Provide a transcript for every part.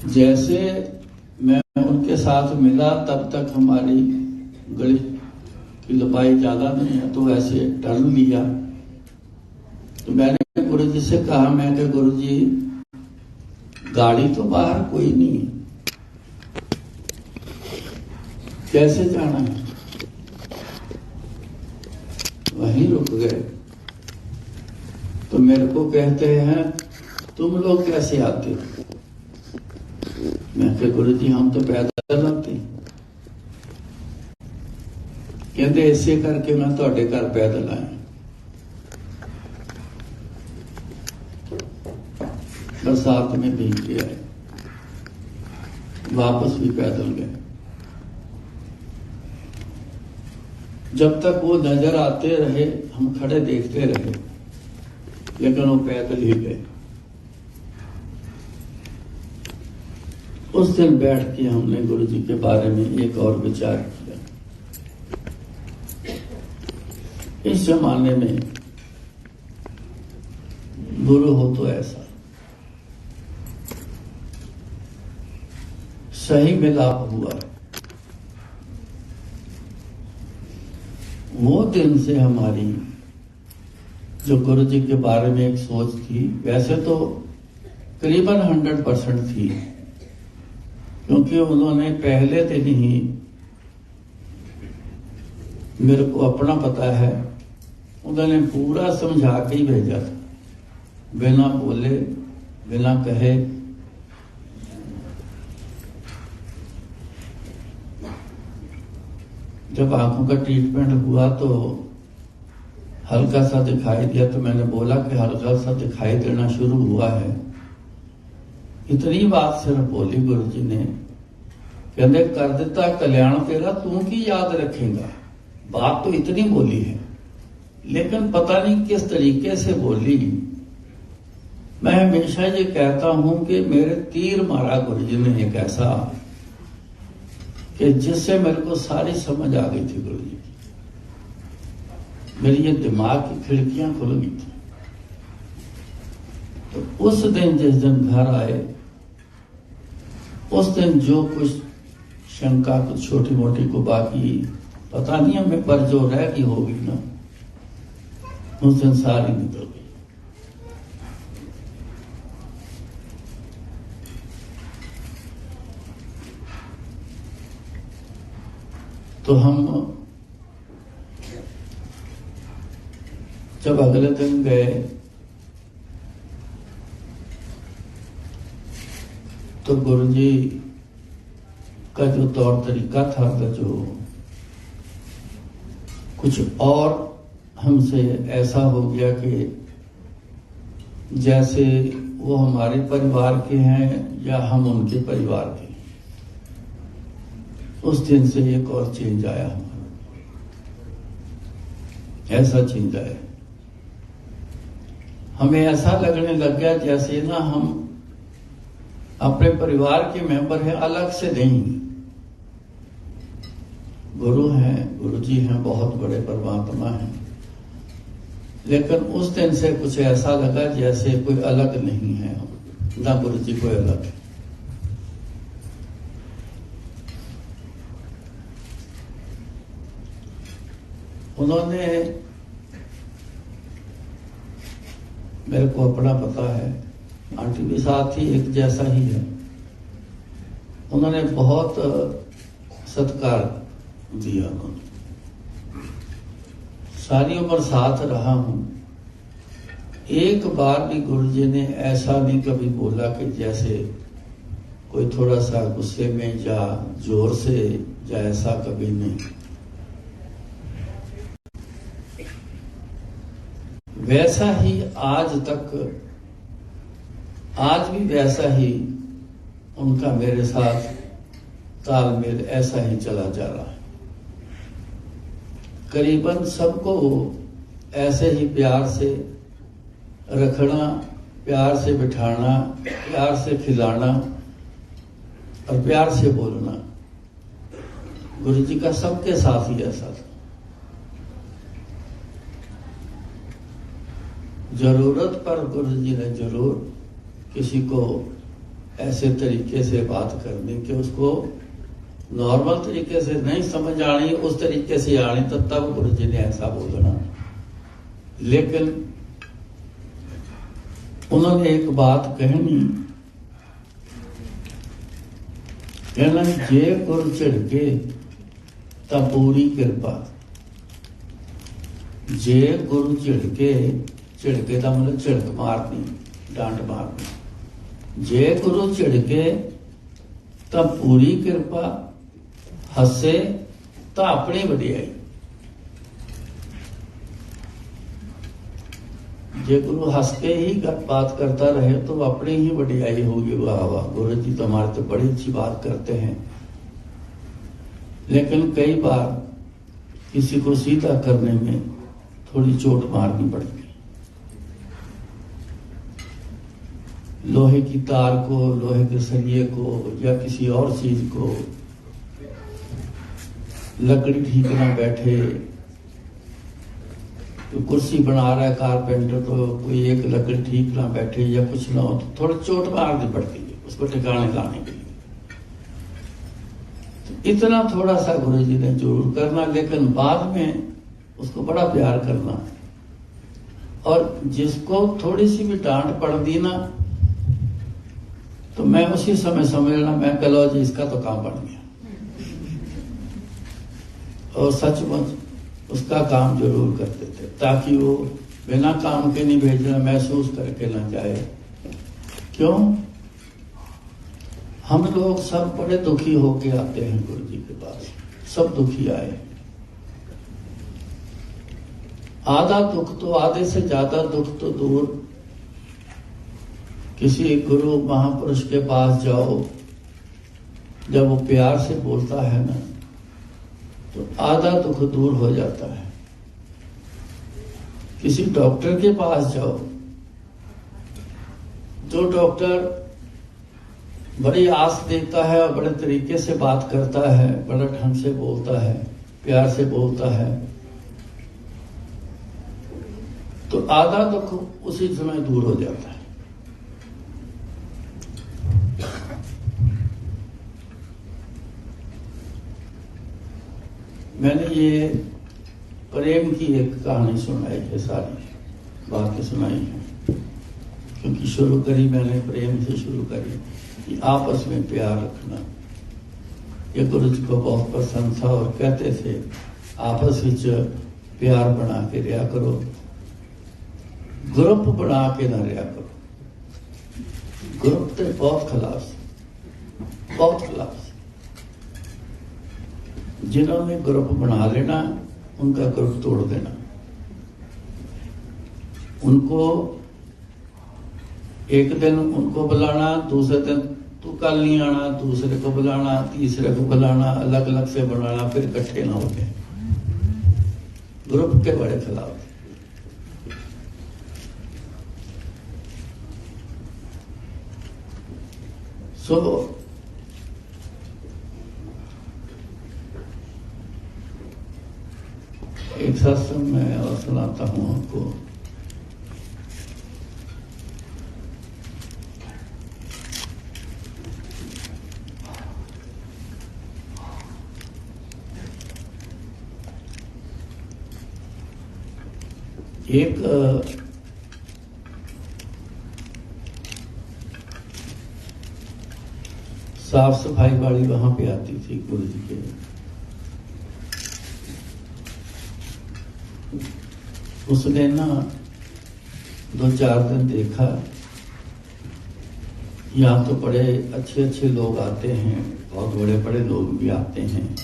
जैसे मैं उनके साथ मिला तब तक हमारी गली की लंबाई ज्यादा नहीं है, तो ऐसे टर्न लिया। तो मैंने गुरु जी से कहा, मैं कि गुरु जी गाड़ी तो बाहर कोई नहीं है, कैसे जाना है? वहीं रुक गए। तो मेरे को कहते हैं तुम लोग कैसे आते हो? मैं कहा गुरु जी हम तो पैदल आते। कहते ऐसे करके मैं ਤੁਹਾਡੇ घर पैदल आया। बरसात में भीग के आए, वापस भी पैदल गए। जब तक वो नजर आते रहे हम खड़े देखते रहे, लेकिन वो पैदल ही गए। उस दिन बैठ के हमने गुरु जी के बारे में एक और विचार किया। इस जमाने में गुरु हो तो ऐसा सही मिलाप हुआ। वो दिन से हमारी जो गुरु जी के बारे में एक सोच थी, वैसे तो करीबन 100% थी, क्योंकि उन्होंने पहले दिन ही मेरे को अपना पता है, उन्होंने पूरा समझा के ही भेजा था, बिना बोले बिना कहे। जब आंखों का ट्रीटमेंट हुआ तो हल्का सा दिखाई दिया, तो मैंने बोला कि हल्का सा दिखाई देना शुरू हुआ है। इतनी बात सिर्फ बोली गुरु जी ने, कहते कर दिता कल्याण तेरा तू की याद रखेगा। बात तो इतनी बोली है, लेकिन पता नहीं किस तरीके से बोली। मैं हमेशा ये कहता हूं कि मेरे तीर मारा गुरु जी ने एक ऐसा कि जिससे मेरे को सारी समझ आ गई थी गुरु जी की। मेरी ये दिमाग की खिड़कियां खुल गई थी। तो उस दिन जिस दिन घर आए, उस दिन जो कुछ शंका कुछ छोटी मोटी को बाकी पता नहीं हमें, पर जो रह गई होगी ना, उस दिन सारी निकल गई। तो हम जब अगले दिन गए तो गुरुजी का जो तौर तरीका था, तो जो कुछ और हमसे ऐसा हो गया कि जैसे वो हमारे परिवार के हैं या हम उनके परिवार के। उस दिन से एक और चेंज आया हमारा, ऐसा चेंज आया। हमें ऐसा लगने लग गया जैसे ना हम अपने परिवार के मेंबर हैं, अलग से नहीं। गुरु हैं, गुरु जी हैं, बहुत बड़े परमात्मा हैं, लेकिन उस दिन से कुछ ऐसा लगा जैसे कोई अलग नहीं है, ना गुरु जी कोई अलग है। उन्होंने मेरे को अपना पता है, आंटी भी साथ ही एक जैसा ही है। उन्होंने बहुत सत्कार दिया, उन्होंने सारी उम्र साथ रहा हूं। एक बार भी गुरु जी ने ऐसा नहीं कभी बोला कि जैसे कोई थोड़ा सा गुस्से में या जोर से या ऐसा कभी नहीं। वैसा ही आज तक, आज भी वैसा ही उनका मेरे साथ तालमेल ऐसा ही चला जा रहा है। करीबन सबको ऐसे ही प्यार से रखना, प्यार से बिठाना, प्यार से खिलाना और प्यार से बोलना, गुरु जी का सबके साथ ही ऐसा था। जरूरत पर गुरु जी ने जरूर किसी को ऐसे तरीके से बात करनी कि उसको नॉर्मल तरीके से नहीं समझ आनी, उस तरीके से आनी, तो तब गुरु जी ने ऐसा बोलना। लेकिन उन्होंने एक बात कहनी, कहना जे गुरु झिड़के तब पूरी कृपा। जे गुरु झिड़के, झिड़के का मतलब झिड़क मारनी, डांट मारनी। जे गुरु झिड़के तब पूरी कृपा, हसे तो अपनी वडियाई। जे गुरु हंस के ही बात करता रहे तो अपनी ही वडियाई होगी। वाह वाह, गुरु जी तो हमारे तो बड़ी अच्छी बात करते हैं। लेकिन कई बार किसी को सीधा करने में थोड़ी चोट मारनी पड़ती। लोहे की तार को, लोहे के सरिये को या किसी और चीज को, लकड़ी ठीक ना बैठे, तो कुर्सी बना रहा है कारपेंटर, तो कोई एक लकड़ी ठीक ना बैठे या कुछ ना हो तो थोड़ी चोट मारनी पड़ती है उसको ठिकाने लाने के लिए। तो इतना थोड़ा सा गुरु जी ने जरूर करना, लेकिन बाद में उसको बड़ा प्यार करना। और जिसको थोड़ी सी भी डांट पड़ दी ना, तो मैं उसी समय समझ लेना, मैं कलो जी इसका तो काम बन गया। और सचमुच उसका काम जरूर करते थे, ताकि वो बिना काम के नहीं भेजना, महसूस करके ना जाए। क्यों? हम लोग सब बड़े दुखी होके आते हैं गुरु जी के पास, सब दुखी आए। आधा दुख तो, आधे से ज्यादा दुख तो दूर, किसी गुरु महापुरुष के पास जाओ, जब वो प्यार से बोलता है ना, तो आधा दुख दूर हो जाता है। किसी डॉक्टर के पास जाओ, जो डॉक्टर बड़ी आस देता है और बड़े तरीके से बात करता है, बड़ा ढंग से बोलता है, प्यार से बोलता है, तो आधा दुख उसी समय दूर हो जाता है। मैंने ये प्रेम की एक कहानी सुनाई है, सारी बातें सुनाई है, क्योंकि शुरू करी मैंने प्रेम से शुरू करी कि आपस में प्यार रखना। ये गुरु जी को बहुत पसंद था और कहते थे आपस में प्यार बना के रहा करो, ग्रुप बना के ना रहा करो। ग्रुप तो बहुत खिलाफ, बहुत खिलाफ। जिन्होंने ग्रुप बना लेना, उनका ग्रुप तोड़ देना। उनको एक दिन उनको बुलाना, दूसरे दिन तू कल नहीं आना, दूसरे को बुलाना, तीसरे को बुलाना, अलग अलग से बुलाना, फिर इकट्ठे ना होते। ग्रुप के बड़े खिलाफ। सो एक सत्संग में और सुनाता हूं आपको। एक साफ सफाई वाली वहां पे आती थी गुरु जी के। उसने ना 2-4 दिन देखा, यहाँ तो बड़े अच्छे अच्छे लोग आते हैं, बहुत बड़े बड़े लोग भी आते हैं,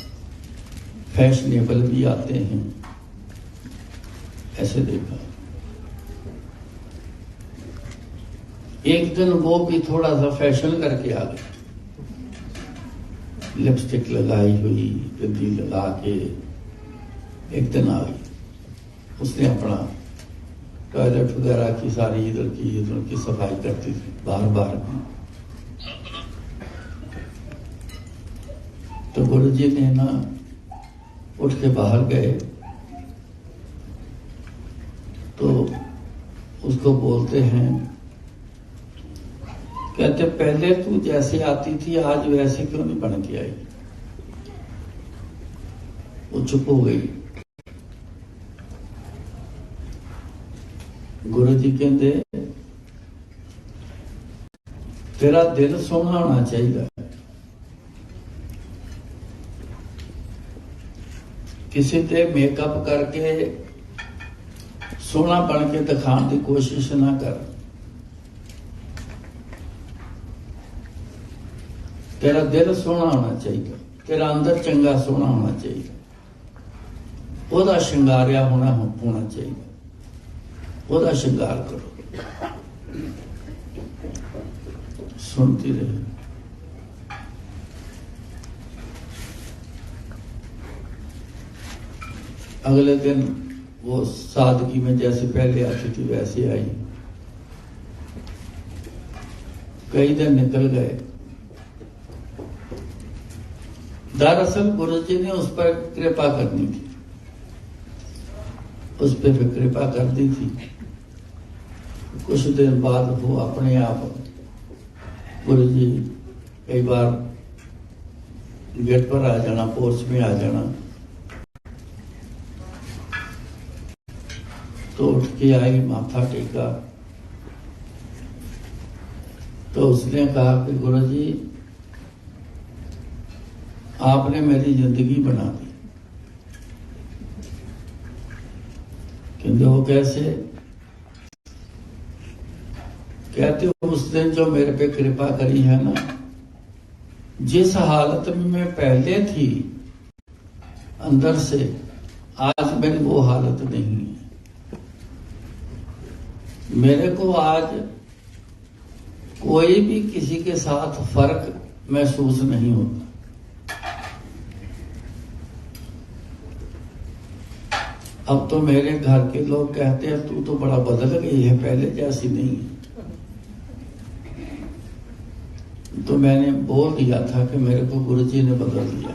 फैशनेबल भी आते हैं। ऐसे देखा। एक दिन वो भी थोड़ा सा फैशन करके आ गया, लिपस्टिक लगाई हुई, बिंदी लगा के एक दिन आ गई। उसने अपना टॉयलेट वगैरह की सारी इधर की सफाई करती थी बार बार। तो गुरु जी ने ना उठ के बाहर गए, तो उसको बोलते हैं, कहते पहले तू जैसे आती थी आज वैसे क्यों नहीं बन के आई। वो चुप हो गई। गुरु जी कहते तेरा दिल सोना होना चाहिए। किसी ते मेकअप करके सोना बन के दिखाने की कोशिश ना कर। तेरा दिल सोना होना चाहिए, तेरा अंदर चंगा सोना होना चाहिए, ओदा श्रृंगारिया होना चाहिए, ओदा श्रृंगार करो। सुनती रही। अगले दिन वो सादगी में जैसे पहले आती थी वैसे आई। कई दिन निकल गए। दरअसल गुरु जी ने उस पर कृपा करनी थी, उस पर भी कृपा कर दी थी। कुछ दिन बाद वो अपने आप गुरु जी कई बार गेट पर आ जाना, पोर्च में आ जाना, तो उठ के आई, माथा टेका। तो उसने कहा कि गुरु जी आपने मेरी जिंदगी बना दी। कहते वो कैसे? कहते हो उस दिन जो मेरे पे कृपा करी है ना, जिस हालत में मैं पहले थी अंदर से, आज मेरी वो हालत नहीं है। मेरे को आज कोई भी किसी के साथ फर्क महसूस नहीं होता। अब तो मेरे घर के लोग कहते हैं तू तो बड़ा बदल गई है, पहले जैसी नहीं है। तो मैंने बोल दिया था कि मेरे को गुरुजी ने बदल दिया।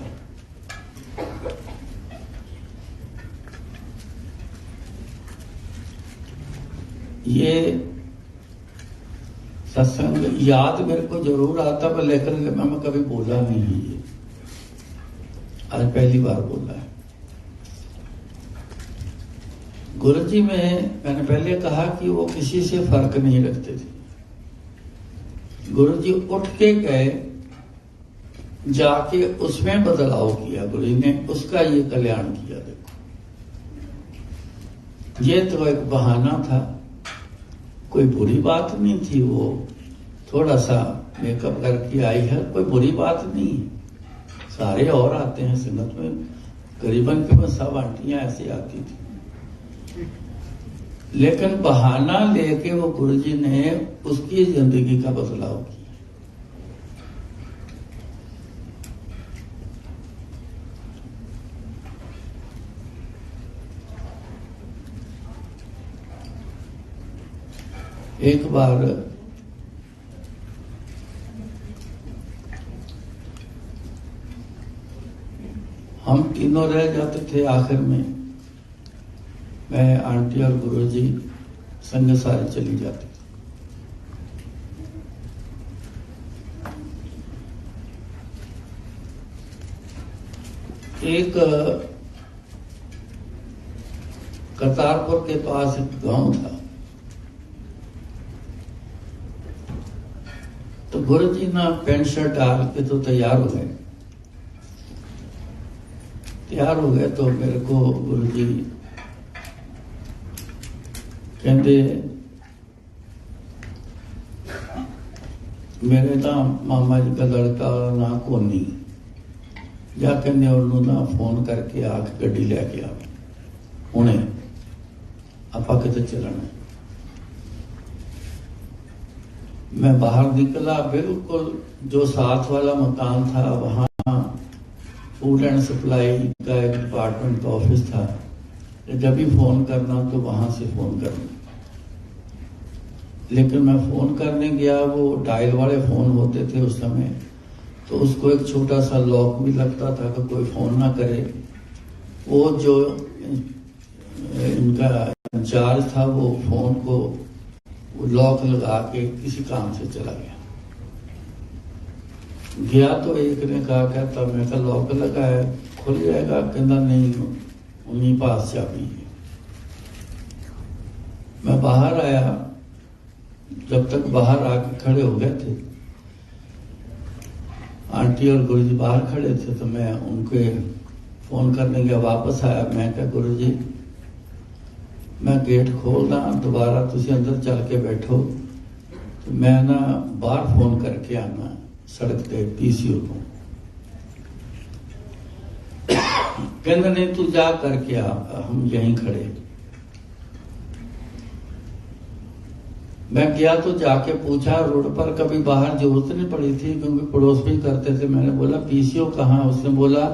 ये सत्संग याद मेरे को जरूर आता पर, लेकिन मैं कभी बोला नहीं है। ये आज पहली बार बोला है। गुरुजी में मैंने पहले कहा कि वो किसी से फर्क नहीं रखते थे। गुरुजी उठ के गए, जाके उसमें बदलाव किया गुरु ने, उसका ये कल्याण किया। देखो ये तो एक बहाना था, कोई बुरी बात नहीं थी। वो थोड़ा सा मेकअप करके आई है, कोई बुरी बात नहीं। सारे और आते हैं संगत में, करीबन सब आंटियां ऐसे आती थी, लेकिन बहाना लेके वो गुरुजी ने उसकी जिंदगी का बदलाव किया। एक बार हम तीनों रह जाते थे, आखिर में मैं, आंटी और गुरुजी संग सारे चली जाती थी। एक करतारपुर के पास एक गांव था, तो गुरुजी ना पैंट शर्ट डाल के तो तैयार हो गए। तो मेरे को गुरुजी कहते मेरे ना मामा जी का लड़का ना कोनी, या कहने ना फोन करके आके गड्डी लैके आ, हुणे आपा किते चलना। मैं बाहर निकला, बिल्कुल जो साथ वाला मकान था वहां फूड एंड सप्लाई का एक डिपार्टमेंट का ऑफिस था। जब भी फोन करना तो वहां से फोन करना, लेकिन मैं फोन करने गया, वो डायल वाले फोन होते थे उस समय, तो उसको एक छोटा सा लॉक भी लगता था कि कोई फोन ना करे। वो जो इनका इंचार्ज था वो फोन को लॉक लगा के किसी काम से चला गया। गया तो एक ने कहा, कहता मैं कहा लॉक लगा है, खुल जाएगा? कहता नहीं, उन्हीं पास चाबी है। मैं बाहर आया, जब तक बाहर आके खड़े हो गए थे, आंटी और गुरुजी बाहर खड़े थे, तो मैं उनके फोन करने गया, वापस आया। मैं कहा गुरुजी मैं गेट खोलना, दोबारा तुसी अंदर चल के बैठो, तो मैं ना बाहर फोन करके आना सड़क पे पीसीओ को। कहना नहीं तू जा करके आ, हम यहीं खड़े। मैं गया तो जाके पूछा, रोड पर कभी बाहर जरूरत नहीं पड़ी थी क्योंकि पड़ोस में ही करते थे। मैंने बोला पीसीओ कहाँ? उसने बोला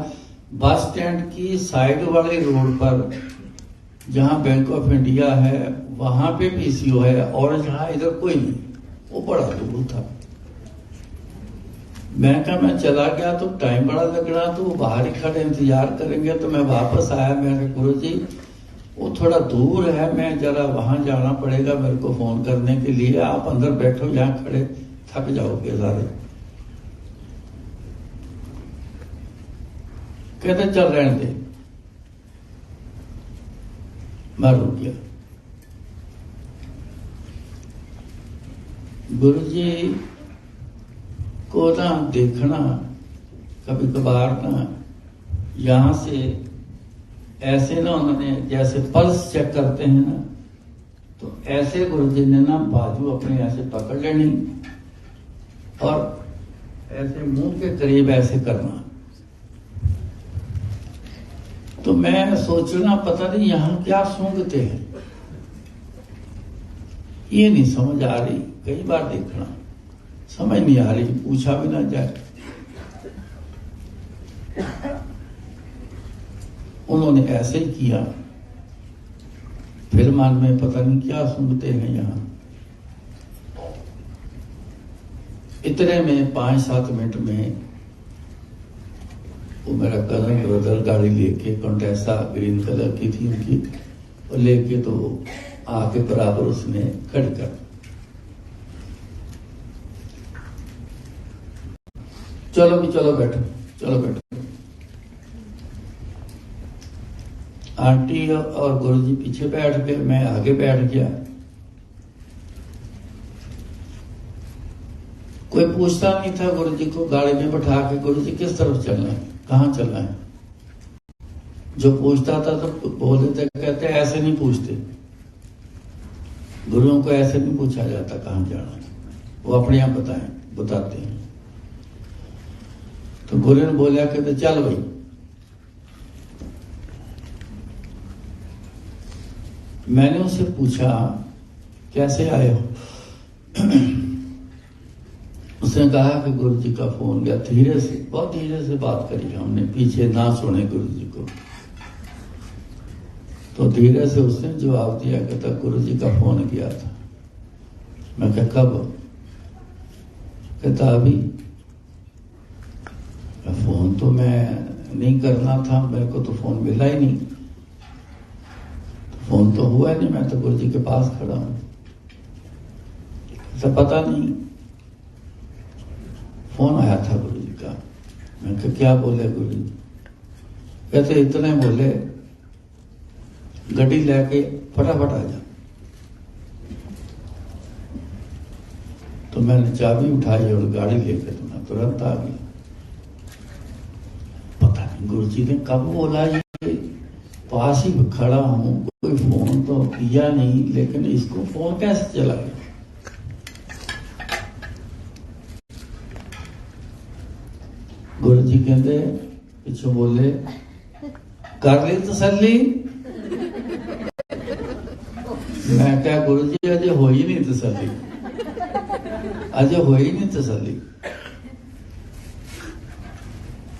बस स्टैंड की साइड वाले रोड पर जहां बैंक ऑफ इंडिया है वहां पे पीसीओ है, और जहां इधर कोई नहीं। वो बड़ा दूर था। मैं कहा मैं चला गया तो टाइम बड़ा लगना, तो वो बाहर ही खड़े इंतजार करेंगे। तो मैं वापस आया, मैं कहा गुरुजी वो थोड़ा दूर है, मैं जरा वहां जाना पड़ेगा मेरे को फोन करने के लिए, आप अंदर बैठो यहाँ खड़े, थक जाओगे सारे। कहते चल रहने दे। मैं रुक गया। गुरुजी को ना देखना कभी कभार ना, यहां से ऐसे ना उन्होंने जैसे पल्स चेक करते हैं ना, तो ऐसे गुरुजी ने ना बाजू अपने ऐसे पकड़ लेनी और ऐसे मुंह के करीब ऐसे करना। तो मैं सोचना पता नहीं यहां क्या सूंघते हैं, ये नहीं समझ आ रही। कई बार देखना समझ नहीं आ रही, पूछा भी ना जाए। उन्होंने ऐसे ही किया। फिर मन में पता नहीं क्या सूंघते हैं यहां। इतने में 5-7 मिनट में वो मेरा कजन ब्रदर गाड़ी लेके, कॉन्टेसा ग्रीन कलर की थी उनकी, और लेके तो आके बराबर उसने खड़ी कर। चलो भी चलो बैठो, चलो बैठो। आंटी और गुरुजी पीछे बैठ गए, मैं आगे बैठ गया। कोई पूछता नहीं था गुरुजी को गाड़ी में बैठा के, गुरुजी किस तरफ चलना है, कहाँ चलना है। जो पूछता था तो बोले थे, कहते ऐसे नहीं पूछते, गुरुओं को ऐसे नहीं पूछा जाता कहाँ जाना है, वो अपने आप बताते हैं। तो गुरु ने बोला, कहते चल भाई। मैंने उससे पूछा कैसे आए हो? उसने कहा कि गुरुजी का फोन गया। धीरे से, बहुत धीरे से बात करी हमने, पीछे ना सुने गुरुजी को। तो धीरे से उसने जवाब दिया, कहता गुरुजी का फोन किया था। मैं कहा कब? कहता अभी। फोन तो मैं नहीं करना था, मेरे को तो फोन मिला ही नहीं, फोन तो हुआ नहीं, मैं तो गुरुजी के पास खड़ा हूं। तो पता नहीं, फोन आया था गुरुजी का। मैं कहा क्या बोले गुरुजी? कहते इतने बोले, गड्डी लेके फटाफट आ जा। तो मैंने चाबी उठाई और गाड़ी लेकर तो मैं तुरंत आ गया। पता नहीं गुरुजी ने कब बोला, ये पास ही खड़ा हूं, कोई फोन तो किया नहीं, लेकिन इसको फोन कैसे चला गया? गुरुजी कहते पिछू बोले, कर ली तसल्ली? मैं क्या गुरुजी अजे हो ही नहीं तसल्ली, अजे हो ही नहीं तसल्ली।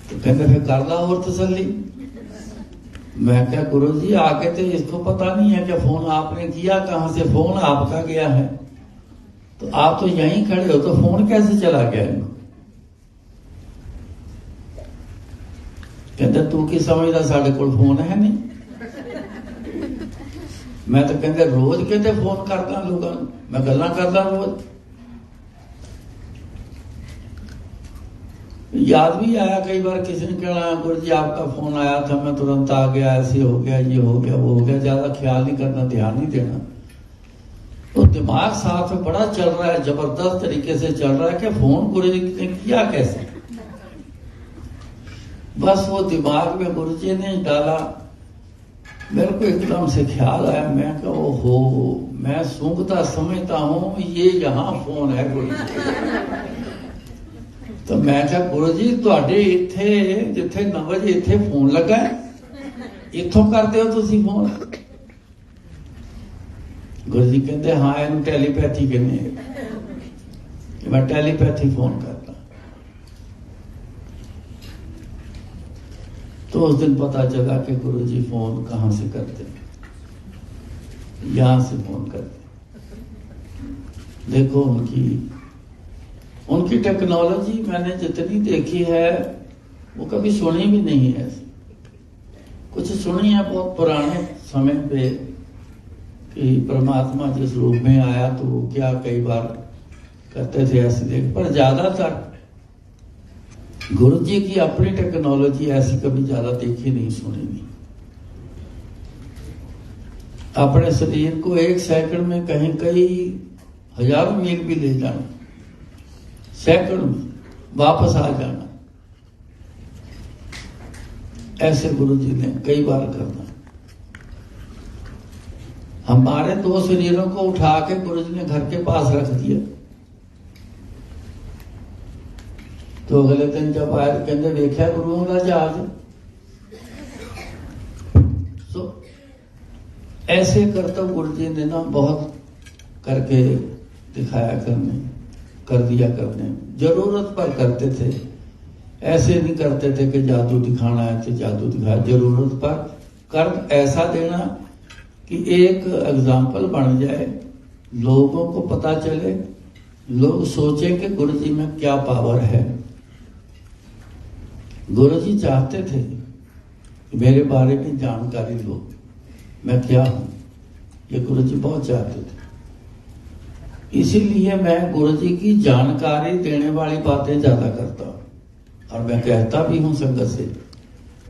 तो कहते फिर कर ला और तसल्ली। मैं क्या गुरुजी आगे तो इसको पता नहीं है कि फोन आपने किया कहां से, फोन आपका गया है, तो आप तो यहीं खड़े हो, तो फोन कैसे चला गया इनको? कहते तू की समझदा, साढ़े कोल फोन है नहीं। मैं तो कहते रोज कहते फोन करता लोगों को, मैं गल्लां करता रोज। याद भी आया कई बार किसी ने कहना गुरु जी आपका फोन आया था, मैं तुरंत आ गया, ऐसे हो गया, ये हो गया, वो हो गया। ज्यादा ख्याल नहीं करना, ध्यान नहीं देना। तो दिमाग साथ में बड़ा चल रहा है, जबरदस्त तरीके से चल रहा है कि फोन गुरु जी ने किया कैसे। बस वो दिमाग में गुरु जी ने डाला, मेरे को एकदम से ख्याल आया, मैं कहा ओहो, मैं सूंघता समझता हूं ये यहाँ फोन है गुरु जी। तो मैं कहा गुरु जी तुहाडे इत्थे जिथे 9 वजे इत्थे फोन लगा इत्थों करते हो तुसी फोन? गुरु जी कहते हाँ इनू टैलीपैथी कहने, मैं टैलीपैथी फोन करता। तो उस दिन पता चला कि गुरु जी फोन कहां से करते, यहां से फोन करते। देखो उनकी टेक्नोलॉजी मैंने जितनी देखी है वो कभी सुनी भी नहीं है। कुछ सुनी है बहुत पुराने समय पे कि परमात्मा जिस रूप में आया तो वो क्या कई बार करते थे ऐसे देख, पर ज्यादातर गुरु जी की अपनी टेक्नोलॉजी ऐसी कभी ज्यादा देखी नहीं, सुनी नहीं। अपने शरीर को 1 सेकंड में कहीं कई हजारों मील भी ले जाना, सेकंड में वापस आ जाना, ऐसे गुरु जी ने कई बार करना। हमारे 2 शरीरों को उठा के गुरु जी ने घर के पास रख दिया। तो अगले दिन जब आए तो कहते देखा गुरुओं का जहाज। तो ऐसे करतब गुरु जी ने ना बहुत करके दिखाया कर दिया करने, जरूरत पर करते थे। ऐसे नहीं करते थे कि जादू दिखाना है तो जादू दिखाया, जरूरत पर कर ऐसा देना कि एक एग्जाम्पल बन जाए, लोगों को पता चले, लोग सोचें कि गुरु जी में क्या पावर है। गुरु जी चाहते थे कि मेरे बारे में जानकारी लो, मैं क्या हूं, ये गुरु जी बहुत चाहते थे। इसीलिए मैं गुरु जी की जानकारी देने वाली बातें ज्यादा करता हूं, और मैं कहता भी हूं संगत से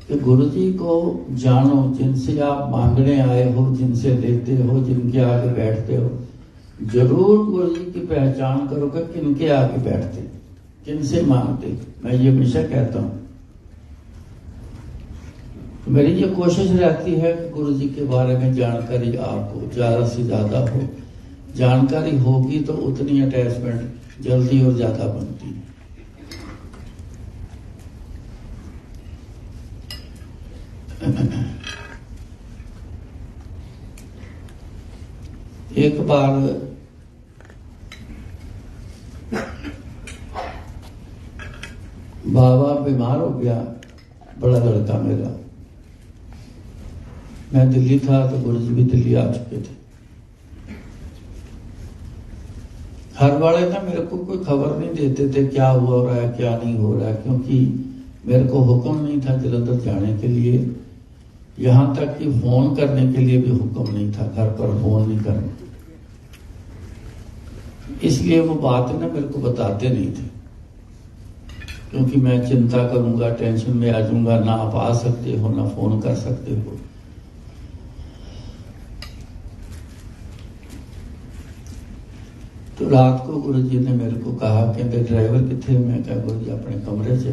कि गुरु जी को जानो, जिनसे आप मांगने आए हो, जिनसे लेते हो, जिनके आगे बैठते हो, जरूर गुरु जी की पहचान करो कि किनके आगे बैठते, किनसे मांगते। मैं ये हमेशा कहता हूं, मेरी ये कोशिश रहती है कि गुरु जी के बारे में जानकारी आपको ज्यादा से ज्यादा हो। जानकारी होगी तो उतनी अटैचमेंट जल्दी और ज्यादा बनती है। एक बार बाबा बीमार हो गया, बड़ा लड़का मेरा। मैं दिल्ली था तो गुरु जी भी दिल्ली आ चुके थे। हर वाले ना मेरे को कोई खबर नहीं देते थे क्या हो रहा है क्या नहीं हो रहा है, क्योंकि मेरे को हुक्म नहीं था जलंधर जाने के लिए। यहां तक कि फोन करने के लिए भी हुक्म नहीं था, घर पर फोन नहीं करना। इसलिए वो बात ना मेरे को बताते नहीं थे, क्योंकि मैं चिंता करूंगा, टेंशन में आ जाऊंगा, ना आप आ सकते हो ना फोन कर सकते हो। तो रात को गुरु जी ने मेरे को कहा कि ड्राइवर किथे? मैं कहा गुरु जी अपने कमरे से।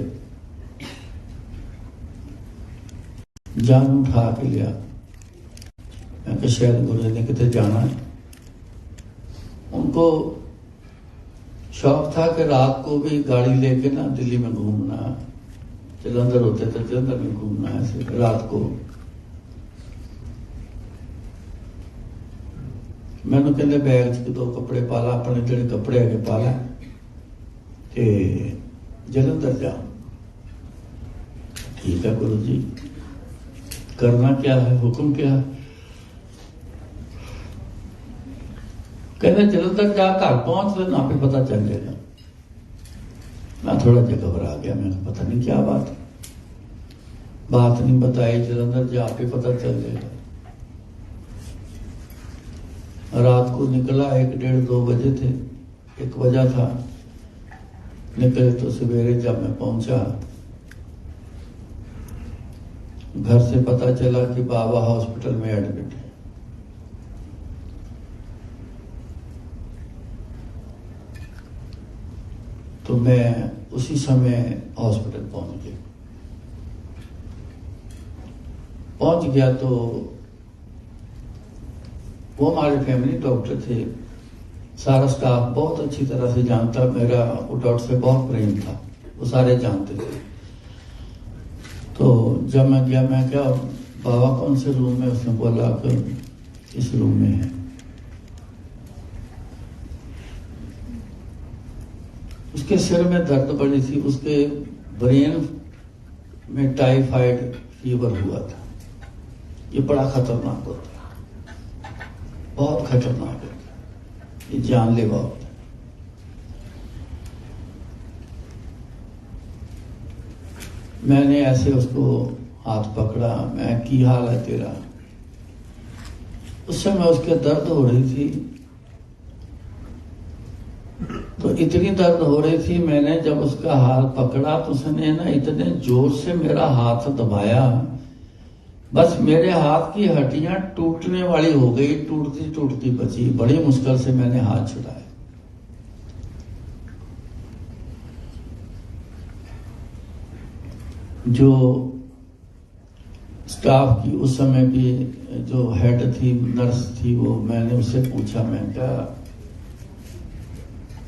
जान उठा के लिया। मैं कहा शायद गुरु जी ने कितने जाना है। उनको शौक था कि रात को भी गाड़ी लेके ना दिल्ली में घूमना, जलंधर होते थे जलंधर में घूमना, ऐसे रात को। मैंने कहते बैग च 2 कपड़े पाला, अपने जेडे कपड़े है पाला ते जलंधर जा। ठीक है गुरु जी, करना क्या है, हुक्म क्या है? कहते जलंधर जा, घर पहुंच लेना, आपे पता चल जाएगा। मैं थोड़ा सा घबरा गया, मैंने पता नहीं क्या बात है, बात नहीं बताई। जलंधर जा, आपे पता चल जाएगा। रात को निकला 1, 1:30, 2 बजे थे, 1 बजा था। निकले तो सवेरे जब मैं पहुंचा, घर से पता चला कि बाबा हॉस्पिटल में एडमिट है। तो मैं उसी समय हॉस्पिटल पहुंच गया। तो वो हमारे फैमिली डॉक्टर थे, सारा स्टाफ बहुत अच्छी तरह से जानता, मेरा वो डॉक्टर से बहुत प्रेम था, वो सारे जानते थे। तो जब मैं गया, मैं क्या बाबा कौन से रूम में, उसने बोला कि इस रूम में है। उसके सिर में दर्द बड़ी थी, उसके ब्रेन में टाइफाइड फीवर हुआ था। ये बड़ा खतरनाक होता है, बहुत खतरनाक होता है, ये जानलेवा होता है। मैंने ऐसे उसको हाथ पकड़ा, मैं की हाल है तेरा। उस समय उसके दर्द हो रही थी, तो इतनी दर्द हो रही थी, मैंने जब उसका हाथ पकड़ा तो उसने ना इतने जोर से मेरा हाथ दबाया, बस मेरे हाथ की हड्डियां टूटने वाली हो गई, टूटती टूटती बची। बड़ी मुश्किल से मैंने हाथ छुड़ाया। जो स्टाफ की उस समय की जो हेड थी, नर्स थी, वो मैंने उससे पूछा, मैं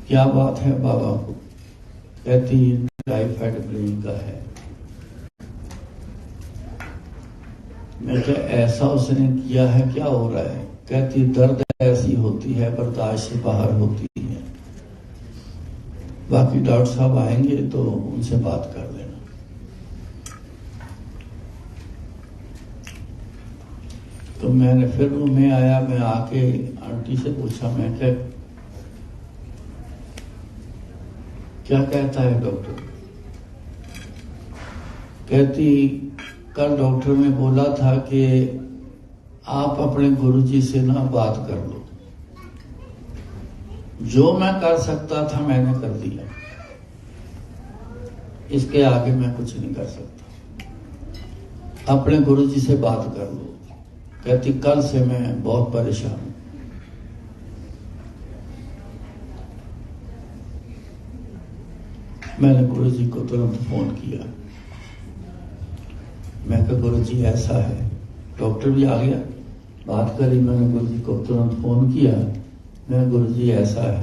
क्या बात है बाबा को? कहती टाइफाइड ब्रेन का है। मैं क्या ऐसा उसने किया है, क्या हो रहा है? कहती दर्द ऐसी होती है, बर्दाश्त से बाहर होती है। बाकी डॉक्टर साहब आएंगे तो उनसे बात कर लेना। तो मैंने फिर रूम में आया, मैं आके आंटी से पूछा, मैं क्या कहता है डॉक्टर? कहती कल डॉक्टर ने बोला था कि आप अपने गुरुजी से ना बात कर लो। जो मैं कर सकता था मैंने कर दिया, इसके आगे मैं कुछ नहीं कर सकता। अपने गुरुजी से बात कर लो। कहती कल से मैं बहुत परेशान हूं। मैंने गुरुजी को तुरंत फोन किया। मैं कहा गुरुजी ऐसा है, डॉक्टर भी आ गया, बात करी। मैंने गुरुजी को तुरंत फोन किया, मैं गुरुजी ऐसा है।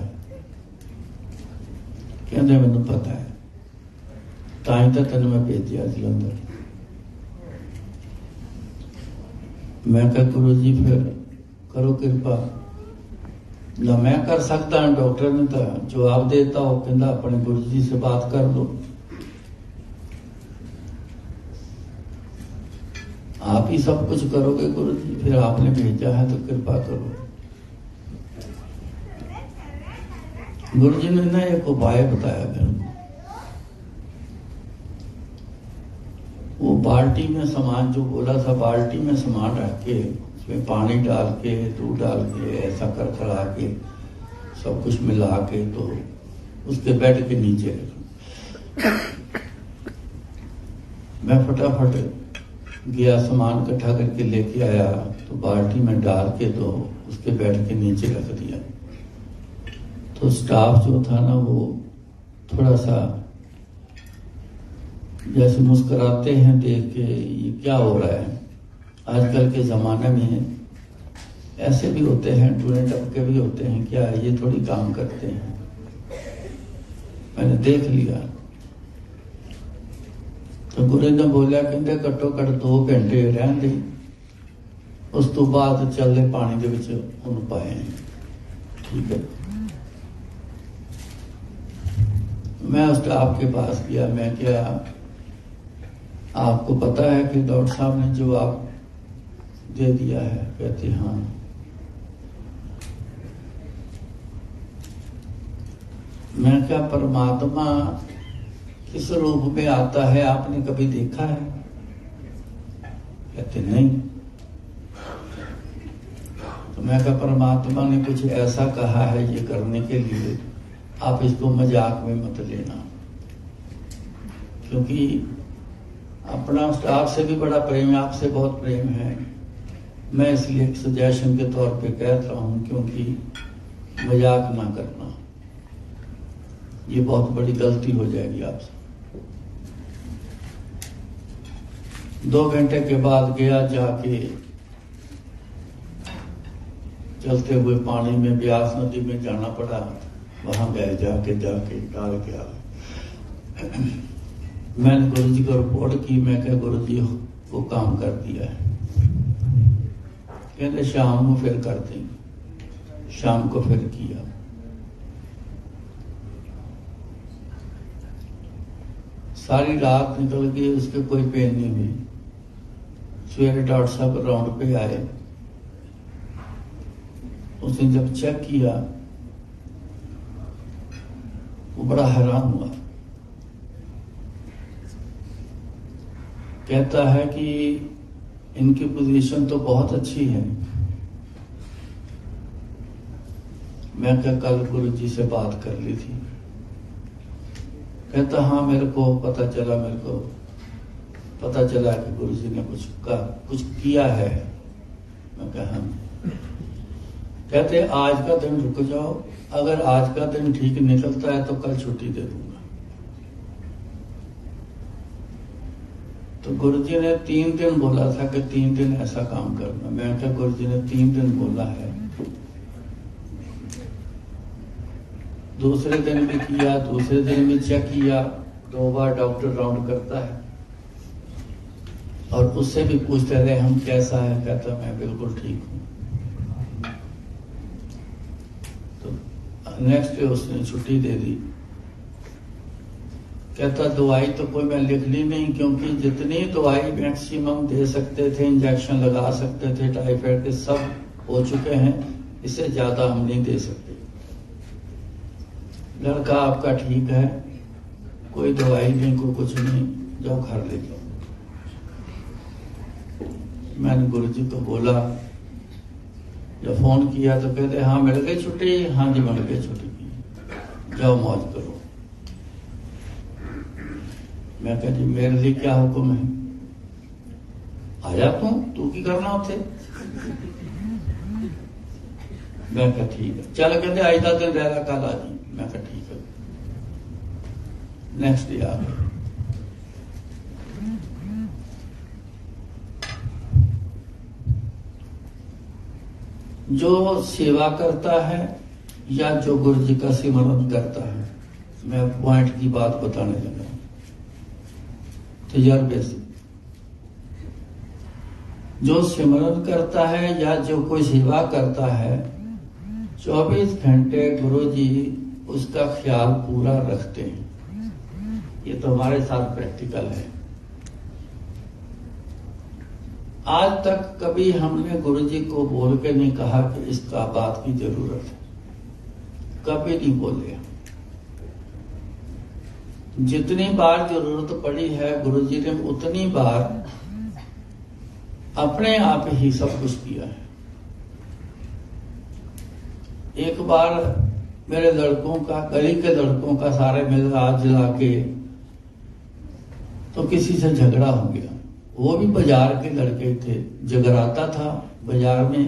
कहते मैंने पता है, ताई तो तेन मैं भेजा जलंधर। मैं कहा गुरुजी फिर करो कृपा, ना मैं कर सकता। डॉक्टर ने तो जवाब देता हो, कहता अपने गुरुजी से बात कर लो। आप ही सब कुछ करोगे गुरुजी, फिर आपने भेजा है तो कृपा करो। गुरुजी ने ना एक उपाय बताया मेरे को। वो बाल्टी में सामान जो बोला था, बाल्टी में सामान रख के उसमें पानी डाल के, दूध डाल के, ऐसा कर खड़ा के, सब कुछ मिला के, तो उसके बेड के नीचे रखा। मैं फटाफट गया, सामान इकट्ठा करके लेके आया, तो बाल्टी में डाल के तो उसके बेड के नीचे रख दिया। तो स्टाफ जो था ना, वो थोड़ा सा जैसे मुस्कुराते हैं देख के, ये क्या हो रहा है। आजकल के जमाने में ऐसे भी होते हैं, टूने टपके भी होते हैं, क्या ये थोड़ी काम करते हैं। मैंने देख लिया। तो गुरु ने बोलिया, कहते घट्टो घट 2 घंटे रहन दे, उस तो बाद चलते पानी के विच उन्हें पाए। ठीक है। मैं उस स्टाफ के पास गया। मैं क्या आपको पता है कि डॉक्टर साहब ने जवाब दे दिया है? कहते हाँ। मैं क्या परमात्मा किस रूप में आता है, आपने कभी देखा है? कहते नहीं। तो तो मैं कहा परमात्मा ने कुछ ऐसा कहा है ये करने के लिए, आप इसको मजाक में मत लेना, क्योंकि अपना आपसे भी बड़ा प्रेम है, आपसे बहुत प्रेम है। मैं इसलिए एक सजेशन के तौर पे कह रहा हूं, क्योंकि मजाक ना करना, ये बहुत बड़ी गलती हो जाएगी आपसे। 2 घंटे के बाद गया, जाके चलते हुए पानी में ब्यास नदी में जाना पड़ा। वहां गए, जाके डाल के आ गए। मैंने गुरु जी को रिपोर्ट की, मैं क्या गुरु जी वो काम कर दिया है। कहते शाम को फिर कर देंगे। शाम को फिर किया। सारी रात निकल गई, उसके कोई पेन नहीं हुई। सवेरे डॉक्टर साहब राउंड पे आए, उसने जब चेक किया वो बड़ा हैरान हुआ। कहता है कि इनकी पोजीशन तो बहुत अच्छी है। मैं क्या कल गुरु जी से बात कर ली थी। कहता हाँ, मेरे को पता चला कि गुरु जी ने कुछ किया है। मैं कहा हाँ। कहते आज का दिन रुक जाओ, अगर आज का दिन ठीक निकलता है तो कल छुट्टी दे दूंगा। तो गुरुजी ने 3 दिन बोला था कि 3 दिन ऐसा काम करना। मैं क्या गुरुजी ने 3 दिन बोला है। दूसरे दिन भी किया, दूसरे दिन भी चेक किया। 2 बार डॉक्टर राउंड करता है और उससे भी पूछते रहे हम कैसा है। कहता मैं बिल्कुल ठीक हूं। नेक्स्ट डे उसने छुट्टी दे दी। कहता दवाई तो कोई मैं लिख ली नहीं, क्योंकि जितनी दवाई मैक्सिमम दे सकते थे, इंजेक्शन लगा सकते थे टाइफाइड के, सब हो चुके हैं। इससे ज्यादा हम नहीं दे सकते। लड़का आपका ठीक है, कोई दवाई नहीं, कोई कुछ नहीं, जाओ घर ले जाओ। मैंने गुरुजी को बोला, जब फोन किया तो कहते हाँ मिल गई छुट्टी। हाँ जी मिल गई छुट्टी, जाओ मौज करो। मैं कहा जी मेरे लिए क्या हुक्म है, आ जा तू की करना उसे। मैं कहा ठीक है। चल कहते आज का दिन रह कल आ जी। मैं कहा ठीक है। नेक्स्ट डे आ गए। जो सेवा करता है या जो गुरु जी का सिमरन करता है, मैं पॉइंट की बात बताने लगा तजर्बे से। जो सिमरन करता है या जो कोई सेवा करता है, 24 घंटे गुरु जी उसका ख्याल पूरा रखते हैं। ये तो हमारे साथ प्रैक्टिकल है। आज तक कभी हमने गुरु जी को बोल के नहीं कहा कि इसका बात की जरूरत है, कभी नहीं बोले। जितनी बार जरूरत पड़ी है गुरु जी ने उतनी बार अपने आप ही सब कुछ किया है। एक बार मेरे लड़कों का, गली के लड़कों का सारे मिल हाथ जला के तो किसी से झगड़ा हो गया। वो भी बाजार के लड़के थे, जगराता था बाजार में।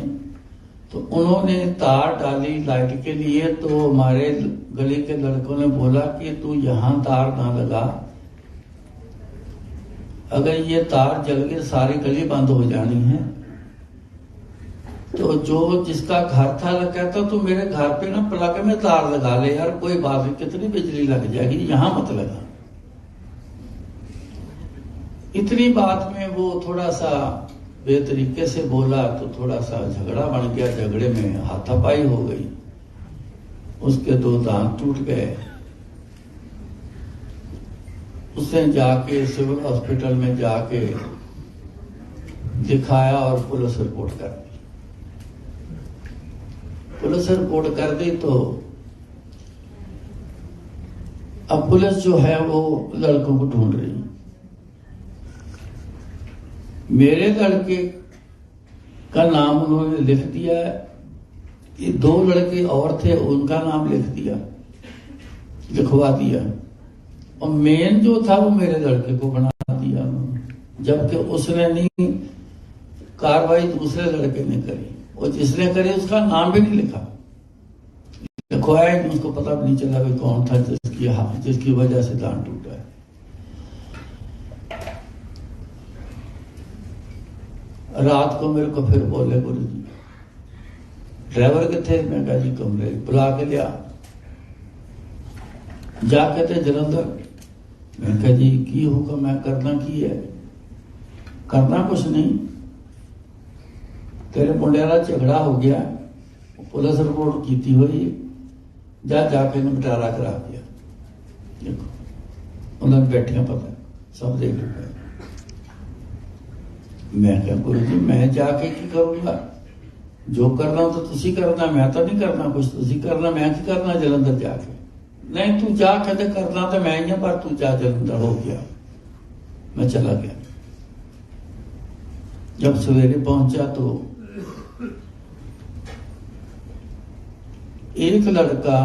तो उन्होंने तार डाली लाइट के लिए, तो हमारे गली के लड़कों ने बोला कि तू यहां तार ना लगा, अगर ये तार जल गई सारी गली बंद हो जानी है। तो जो जिसका घर था लगा, तो तू मेरे घर पे ना प्लग में तार लगा ले यार, कोई बात नहीं, कितनी बिजली लग जाएगी, यहां मत लगा। इतनी बात में वो थोड़ा सा बेतरीके से बोला, तो थोड़ा सा झगड़ा बन गया। झगड़े में हाथापाई हो गई, उसके 2 दांत टूट गए। उसने जाके सिविल हॉस्पिटल में जाके दिखाया और पुलिस रिपोर्ट कर दी। पुलिस रिपोर्ट कर दी तो अब पुलिस जो है वो लड़कों को ढूंढ रही। मेरे लड़के का नाम उन्होंने लिख दिया है, ये 2 लड़के और थे, उनका नाम लिखवा दिया, और मेन जो था वो मेरे लड़के को बना दिया उन्होंने, जबकि उसने नहीं, कार्रवाई दूसरे लड़के ने करी, और जिसने करी उसका नाम भी नहीं लिखवाया, उसको पता भी नहीं चला भाई कौन था जिसकी वजह से दांत टूटा है। रात को मेरे को फिर बोले, गुरु जी ड्राइवर किथे? मैं कहा जी कमरे, बुला के लिया। जाके थे जलंधर। मैं कहा जी की होगा, मैं करना की है? करना कुछ नहीं, तेरे मुंडिया का झगड़ा हो गया, पुलिस रिपोर्ट की हुई, जाके निपटारा करा दिया। देखो उन्होंने बैठिया पता सब देख रहे। मैं क्या गुरु जी मैं जाके की करूंगा? जो करना तो तुसी करना, मैं तो नहीं करना कुछ, तुसी करना, मैं की करना जलंधर जाके? नहीं तू जा कहते करना तो मैं ही हूं, पर तू जा जलंधर। हो गया, मैं चला गया। जब सवेरे पहुंचा तो एक लड़का,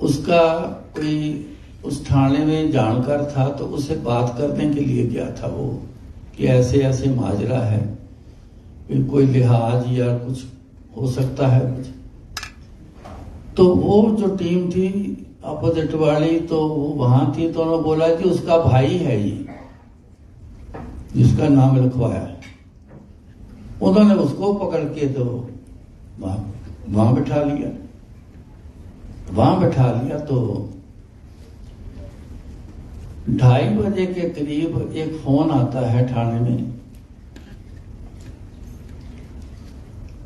उसका कोई उस थाने में जानकार था, तो उसे बात करने के लिए गया था वो, कि ऐसे ऐसे माजरा है, कोई लिहाज या कुछ हो सकता है कुछ। तो वो जो टीम थी अपोजिट वाली, तो वो वहां थी, तो उन्होंने बोला कि उसका भाई है ये जिसका नाम लिखवाया है। उन्होंने उसको पकड़ के तो वहां बिठा लिया। तो 2:30 बजे के करीब एक फोन आता है थाने में,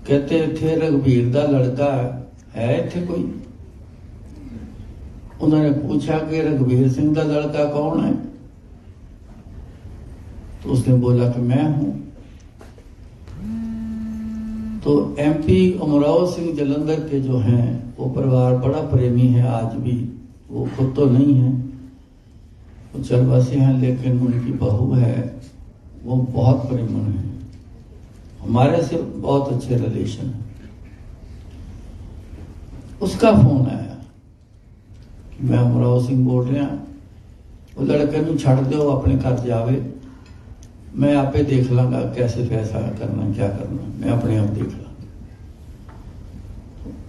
कहते थे रघुवीर दा लड़का है इत्थे कोई? उन्होंने पूछा कि रघुवीर सिंह का लड़का कौन है? तो उसने बोला कि मैं हूं। तो MP उमराव सिंह जलंधर के जो हैं, वो परिवार बड़ा प्रेमी है आज भी, वो खुद तो नहीं है, वो चलवासी हैं, लेकिन उनकी बहू है, वो बहुत प्रेमन है, हमारे से बहुत अच्छे रिलेशन है। उसका फोन आया कि मैं उमराव सिंह बोल रहा, वो लड़के नूं छड़ दो, अपने घर जावे, मैं आपे देख लांगा कैसे फैसला करना, क्या करना, मैं अपने आप देख लांगा।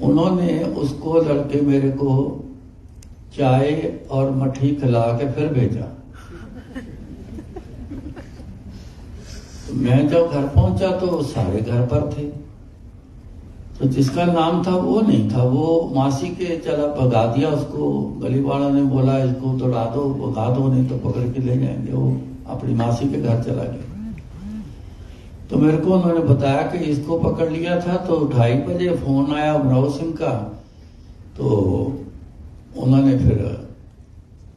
उन्होंने उसको, लड़के मेरे को चाय और मट्ठी खिला के फिर भेजा। तो मैं जब घर पहुंचा तो सारे घर पर थे, तो जिसका नाम था वो नहीं था, वो मासी के चला भगा दिया उसको। गली वालों ने बोला इसको दौड़ा दो, भगा दो, नहीं तो पकड़ के ले जाएंगे। वो अपनी मासी के घर चला गया। तो मेरे को उन्होंने बताया कि इसको पकड़ लिया था। तो 2:30 बजे फोन आया उमराव सिंह का, तो उन्होंने फिर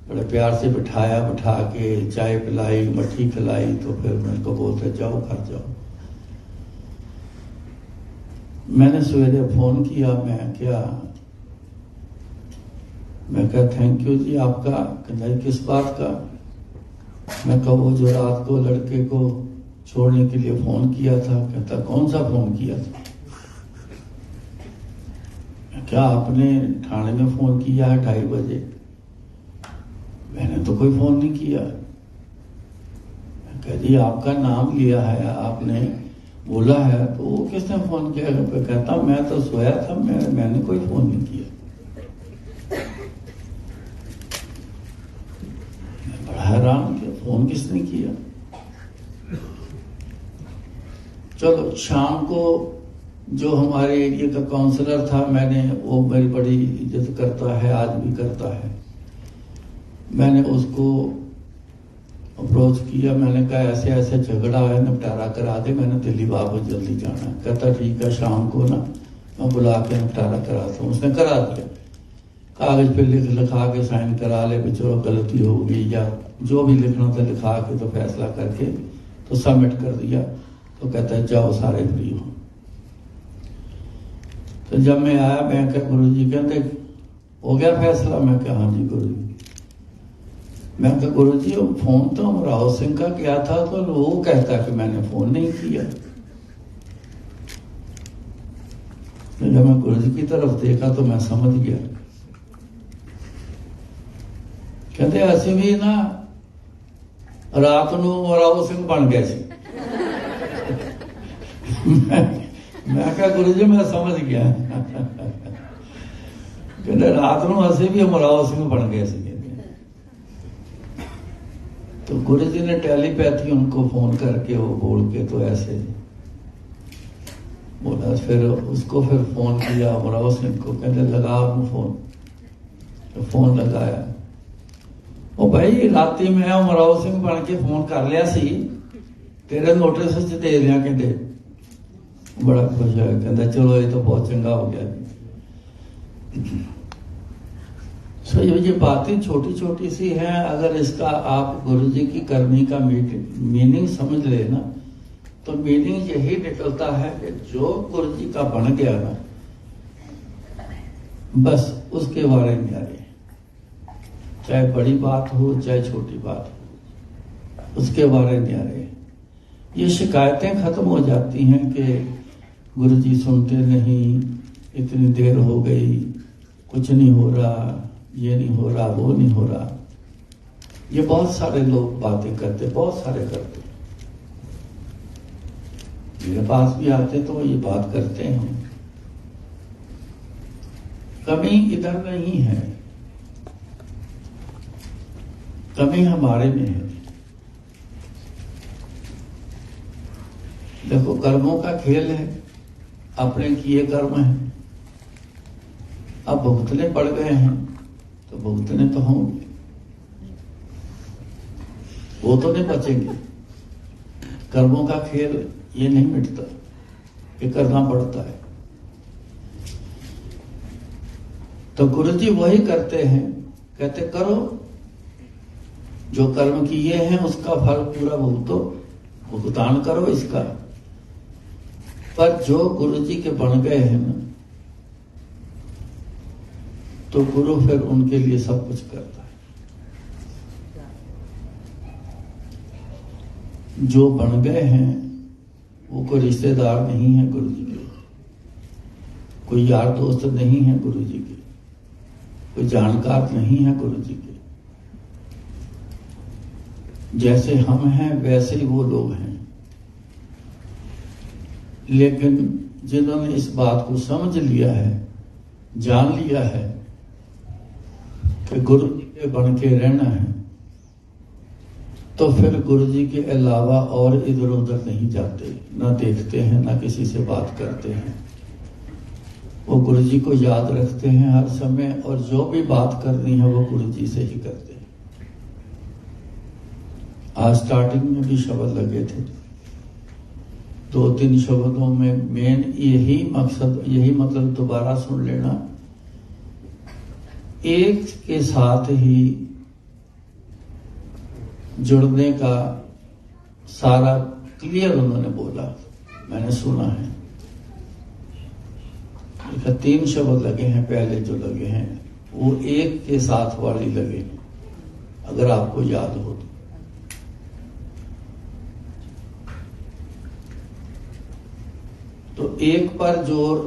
बड़े प्यार से बिठा के चाय पिलाई, मट्ठी खिलाई। तो फिर मेरे को बोलते जाओ घर जाओ। मैंने सवेरे फोन किया, मैं क्या थैंक यू जी आपका। कहता किस बात का? मैं कहा वो जो रात को लड़के को छोड़ने के लिए फोन किया था। कहता कौन सा फोन किया था? क्या आपने थाने में फोन किया है 2:30 बजे? मैंने तो कोई फोन नहीं किया। कह जी आपका नाम लिया है, आपने बोला है, तो वो किसने फोन किया? कहता मैं तो सोया था, मैंने कोई फोन नहीं किया। मैं बड़ा हैरान कि फोन किसने किया। चलो शाम को जो हमारे एरिया का काउंसलर था, वो मेरी बड़ी इज्जत करता है, आज भी करता है। मैंने उसको अप्रोच किया, मैंने कहा ऐसे ऐसे झगड़ा है, निपटारा करा दे, मैंने दिल्ली वापस जल्दी जाना है। कहता ठीक है, शाम को ना मैं बुला के निपटारा कराता हूँ। उसने करा दिया, कागज पे लिखा के साइन करा ले, चलो गलती हो गई या जो भी लिखना था लिखा के, तो फैसला करके तो सबमिट कर दिया। तो कहता है जाओ सारे फ्री हो। तो जब मैं आया, मैं क्या गुरु जी कहते हो गया फैसला? मैं क्या हाँ जी गुरु जी। मैं क्या गुरु जी फोन तो उमराव सिंह का किया था, तो वो कहता कि मैंने फोन नहीं किया। तो जब मैं गुरु जी की तरफ देखा तो मैं समझ गया। कहते असि भी ना रात ਨੂੰ ਮਰਾਓ ਸਿੰਘ बन गए सी। मैं क्या गुरु जी मैं समझ गया। कहते रात ਨੂੰ असि भी मराओ सिंह बन गए सी। तो गुरु जी ने टेलीपैथी उनको फोन करके वो बोल के तो ऐसे बोला। फिर उसको फिर फोन किया मराओ सिंह को, कहते लगा फोन। तो फोन लगाया, ओ भाई राती मैं मराओ सिंह बन के फोन कर लिया सी, तेरे नोटिस च दे दिया। कहते बड़ा खुश है, कहता चलो ये तो बहुत चंगा हो गया। सो ये बातें छोटी छोटी सी हैं, अगर इसका आप गुरु जी की करनी का मीनिंग समझ ले ना, तो मीनिंग यही निकलता है कि जो गुरु जी का बन गया ना, बस उसके बारे में आए, चाहे बड़ी बात हो चाहे छोटी बात हो, उसके बारे में आए। ये शिकायतें खत्म हो जाती हैं कि गुरु जी सुनते नहीं, इतनी देर हो गई, कुछ नहीं हो रहा, ये नहीं हो रहा, वो नहीं हो रहा। ये बहुत सारे लोग बातें करते, बहुत सारे करते। मेरे पास भी आते तो ये बात करते हैं। कमी इधर नहीं है, कमी हमारे में है। देखो कर्मों का खेल है, अपने किए कर्म है। अब भुगतने पड़ गए हैं तो भुगतने तो होंगे, वो तो नहीं बचेंगे। कर्मों का खेल ये नहीं मिटता, ये करना पड़ता है। तो गुरु जी वही करते हैं, कहते करो जो कर्म किए हैं उसका फल पूरा भुगतो, भुगतान करो इसका। पर जो गुरु जी के बन गए हैं ना, तो गुरु फिर उनके लिए सब कुछ करता है। जो बन गए हैं वो कोई रिश्तेदार नहीं है गुरु जी के, कोई यार दोस्त नहीं है गुरु जी के, कोई जानकार नहीं है गुरु जी के। जैसे हम हैं वैसे ही वो लोग हैं। लेकिन जिन्होंने इस बात को समझ लिया है, जान लिया है कि गुरु जी के बन के रहना है, तो फिर गुरु जी के अलावा और इधर उधर नहीं जाते, ना देखते हैं, ना किसी से बात करते हैं। वो गुरु जी को याद रखते हैं हर समय, और जो भी बात करनी है वो गुरु जी से ही करते हैं। आज स्टार्टिंग में भी शब्द लगे थे, 2-3 शब्दों में मेन यही मकसद, यही मतलब दोबारा सुन लेना। एक के साथ ही जुड़ने का सारा क्लियर उन्होंने बोला, मैंने सुना है। 3 शब्द लगे हैं, पहले जो लगे हैं वो एक के साथ वाली लगे हैं, अगर आपको याद हो तो एक पर जोर,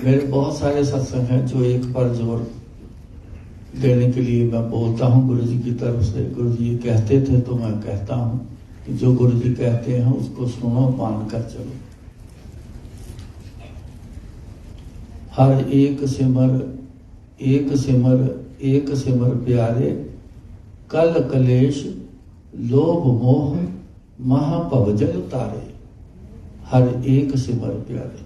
मेरे बहुत सारे सत्संग हैं जो एक पर जोर देने के लिए मैं बोलता हूं गुरु जी की तरफ से। गुरु जी कहते थे तो मैं कहता हूं कि जो गुरु जी कहते हैं उसको सुनो, मान कर चलो। हर एक सिमर, एक सिमर, एक सिमर प्यारे, कल कलेश लोभ मोह महापवजल तारे। हर एक सिमर प्यारे।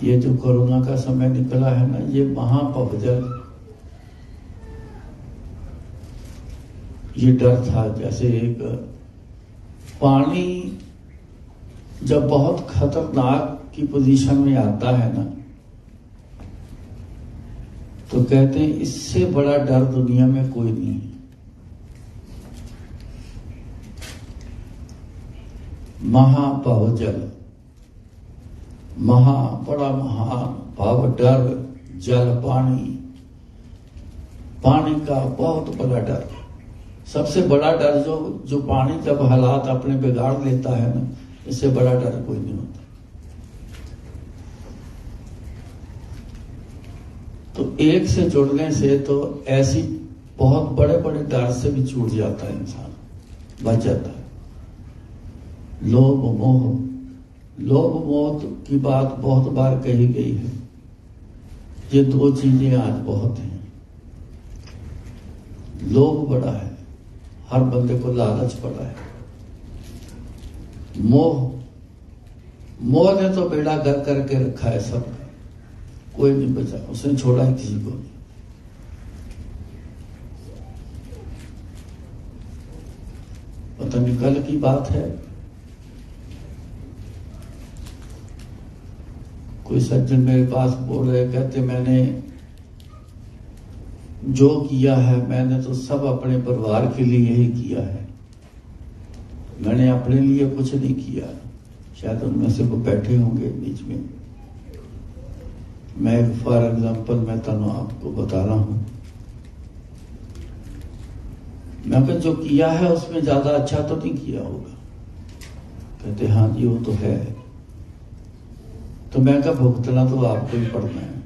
ये जो कोरोना का समय निकला है ना, ये महापवजल, ये डर था। जैसे एक पानी जब बहुत खतरनाक की पोजीशन में आता है ना, तो कहते हैं इससे बड़ा डर दुनिया में कोई नहीं है। महापवजल, महा बड़ा महान, भाव डर, जल पानी, पानी का बहुत बड़ा डर। सबसे बड़ा डर जो पानी जब हालात अपने बिगाड़ लेता है ना, इससे बड़ा डर कोई नहीं होता। तो एक से जुड़ने से तो ऐसी बहुत बड़े बड़े डर से भी छूट जाता है, इंसान बच जाता है। लोभ मोह की बात बहुत बार कही गई है। ये दो चीजें आज बहुत हैं। लोभ बड़ा है, हर बंदे को लालच पड़ा है। मोह ने तो बेड़ा गर्क करके रखा है सबका, कोई नहीं बचा, उसने छोड़ा है किसी को नहीं। पता नहीं कल की बात है, कोई सज्जन मेरे पास बोल रहे, कहते मैंने जो किया है मैंने तो सब अपने परिवार के लिए ही किया है, मैंने अपने लिए कुछ नहीं किया। शायद उनमें से वो बैठे होंगे बीच में। मैं फॉर एग्जाम्पल मैं तनु आपको बता रहा हूं, मैं जो किया है उसमें ज्यादा अच्छा तो नहीं किया होगा। कहते हाँ जी वो तो है। तो मैं क्या भुगतना तो आपको ही पड़ना है,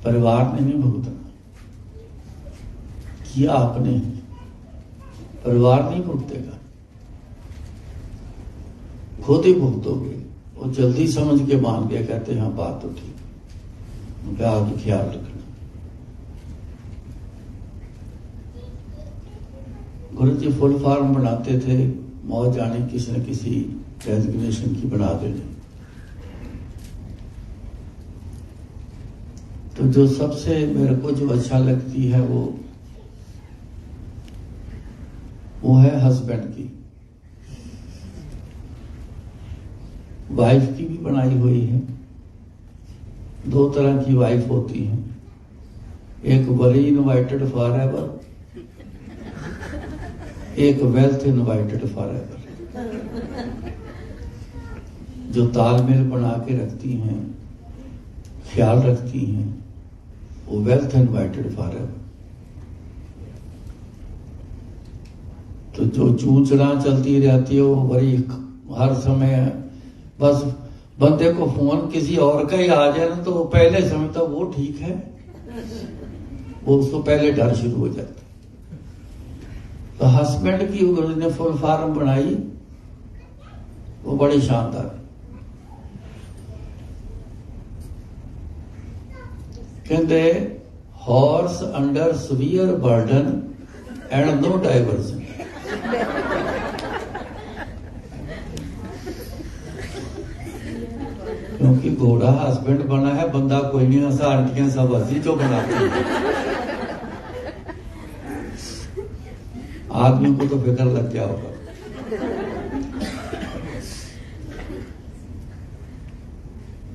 परिवार ने नहीं भुगतना। किया आपने, परिवार नहीं भुगतेगा, खुद ही भुगतोगे। वो जल्दी समझ के मान गया, कहते हाँ बात तो ठीक, उनका आगे ख्याल रखना। गुरु जी फुल फॉर्म बनाते थे, मौत जाने किसी न किसी डेजिग्नेशन की बना देने। तो जो सबसे मेरे को जो अच्छा लगती है वो है हस्बैंड की। वाइफ की भी बनाई हुई है। दो तरह की वाइफ होती हैं, एक वरी इनवाइटेड फॉर एवर, एक वेल्थ इनवाइटेड फॉर एवर। जो तालमेल बना के रखती हैं, ख्याल रखती हैं, वो वेल्थ इनवाइटेड फॉर एवर। तो जो चूचना चलती रहती है वो बड़ी हर समय, बस बंदे को फोन किसी और का ही आ जाए ना तो वो पहले समझता वो ठीक है, वो उसको पहले डर शुरू हो जाता। तो हस्बैंड की गुरु ने फुल फॉर्म बनाई, वो बड़ी शानदार। कहते horse under severe burden and no diversion. क्योंकि घोड़ा हस्बैंड बना है, बंदा कोई नहीं, ऐसा आंटियां सब हंसी जो बनाती है। आदमी को तो फिक्र लग गया होगा।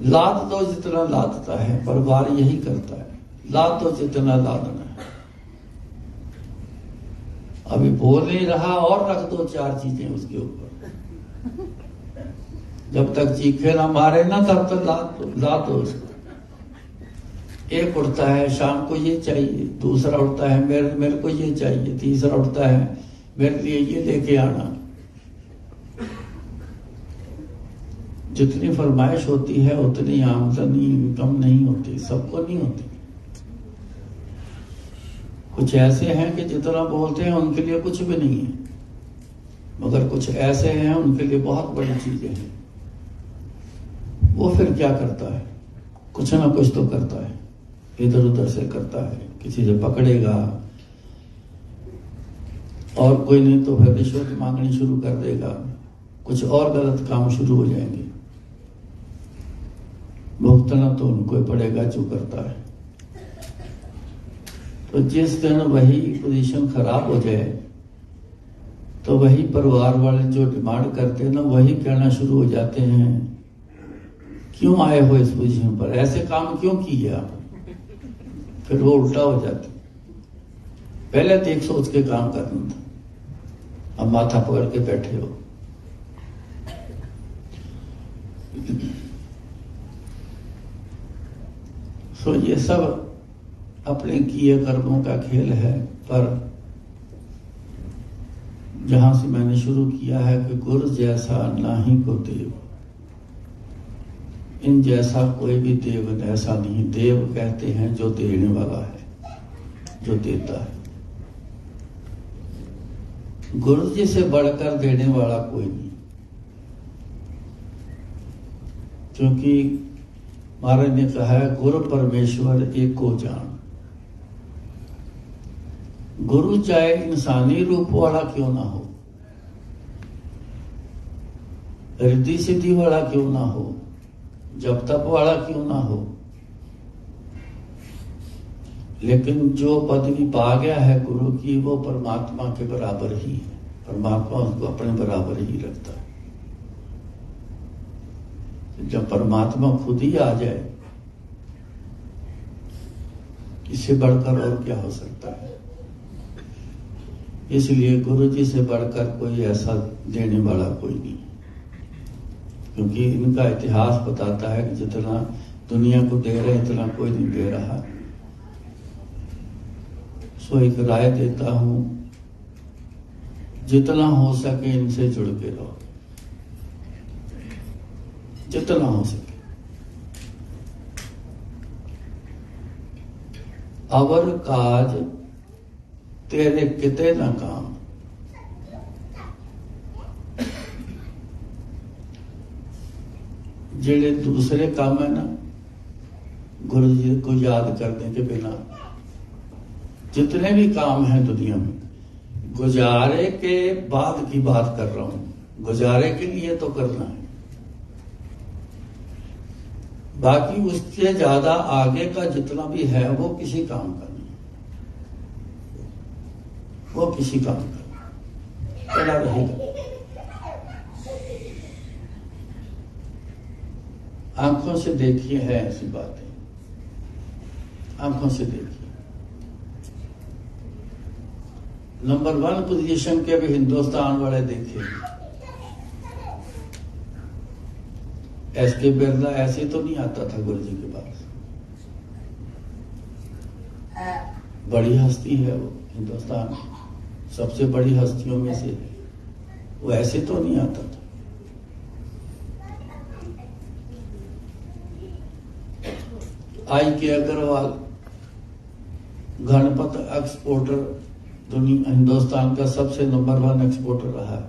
लाद दो जितना लादता है, परिवार यही करता है, लाद दो जितना लादना है। अभी बोल नहीं रहा और रख दो चार चीजें उसके ऊपर। जब तक चीखे ना मारे ना तब तक लाद दो उसको। एक उठता है शाम को ये चाहिए, दूसरा उठता है मेरे को ये चाहिए, तीसरा उठता है मेरे लिए ये लेके आना। जितनी फरमाइश होती है उतनी आमदनी इनकम नहीं होती, सबको नहीं होती। कुछ ऐसे हैं कि जितना बोलते हैं उनके लिए कुछ भी नहीं है, मगर कुछ ऐसे हैं उनके लिए बहुत बड़ी चीजें हैं। वो फिर क्या करता है, कुछ ना कुछ तो करता है, इधर उधर से करता है, किसी से पकड़ेगा और कोई नहीं तो फिर रिश्वत मांगनी शुरू कर देगा, कुछ और गलत काम शुरू हो जाएंगे। भुगतना तो उनको ही पड़ेगा जो करता है। तो जिस दिन वही पोजीशन खराब हो जाए तो वही परिवार वाले जो डिमांड करते हैं ना, वही कहना शुरू हो जाते हैं क्यों आए हो इस पोजीशन पर, ऐसे काम क्यों किए आप। फिर वो उल्टा हो जाता, पहले देख सोच के काम करना था, अब माथा पकड़ के बैठे हो। सो ये सब अपने किए कर्मों का खेल है। पर जहां से मैंने शुरू किया है कि गुर जैसा नाही को देव, इन जैसा कोई भी देव ऐसा नहीं। देव कहते हैं जो देने वाला है, जो देता है। गुरु जी से बढ़कर देने वाला कोई नहीं, क्योंकि महाराज ने कहा है गुरु परमेश्वर एको जान। गुरु चाहे इंसानी रूप वाला क्यों ना हो, रिद्धि सिद्धि वाला क्यों ना हो, जप तप वाला क्यों ना हो, लेकिन जो पदवी पा गया है गुरु की वो परमात्मा के बराबर ही है। परमात्मा उसको अपने बराबर ही रखता है। जब परमात्मा खुद ही आ जाए, इससे बढ़कर और क्या हो सकता है। इसलिए गुरु जी से बढ़कर कोई ऐसा देने वाला कोई नहीं, क्योंकि इनका इतिहास बताता है कि जितना दुनिया को दे रहे इतना कोई नहीं दे रहा। सो एक राय देता हूं, जितना हो सके इनसे जुड़ के रहो, जितना हो सके। अवर काज तेरे किते ना काम। जेड़े दूसरे काम है ना, गुरु जी को याद करने के बिना जितने भी काम हैं दुनिया में, गुजारे के बाद की बात कर रहा हूं। गुजारे के लिए तो करना है, बाकी उससे ज्यादा आगे का जितना भी है वो किसी काम का नहीं, वो किसी काम का चला रहेगा। आंखों से देखिए, है ऐसी बातें, आंखों से देखिए। नंबर 1 पोजीशन के भी हिंदुस्तान वाले देखे, एस.के. बिरला ऐसे तो नहीं आता था गुरु जी के पास। बड़ी हस्ती है वो, हिंदुस्तान सबसे बड़ी हस्तियों में से, वो ऐसे तो नहीं आता था। I.K. अग्रवाल गणपत एक्सपोर्टर, दुनिया हिंदुस्तान का सबसे नंबर 1 एक्सपोर्टर रहा है,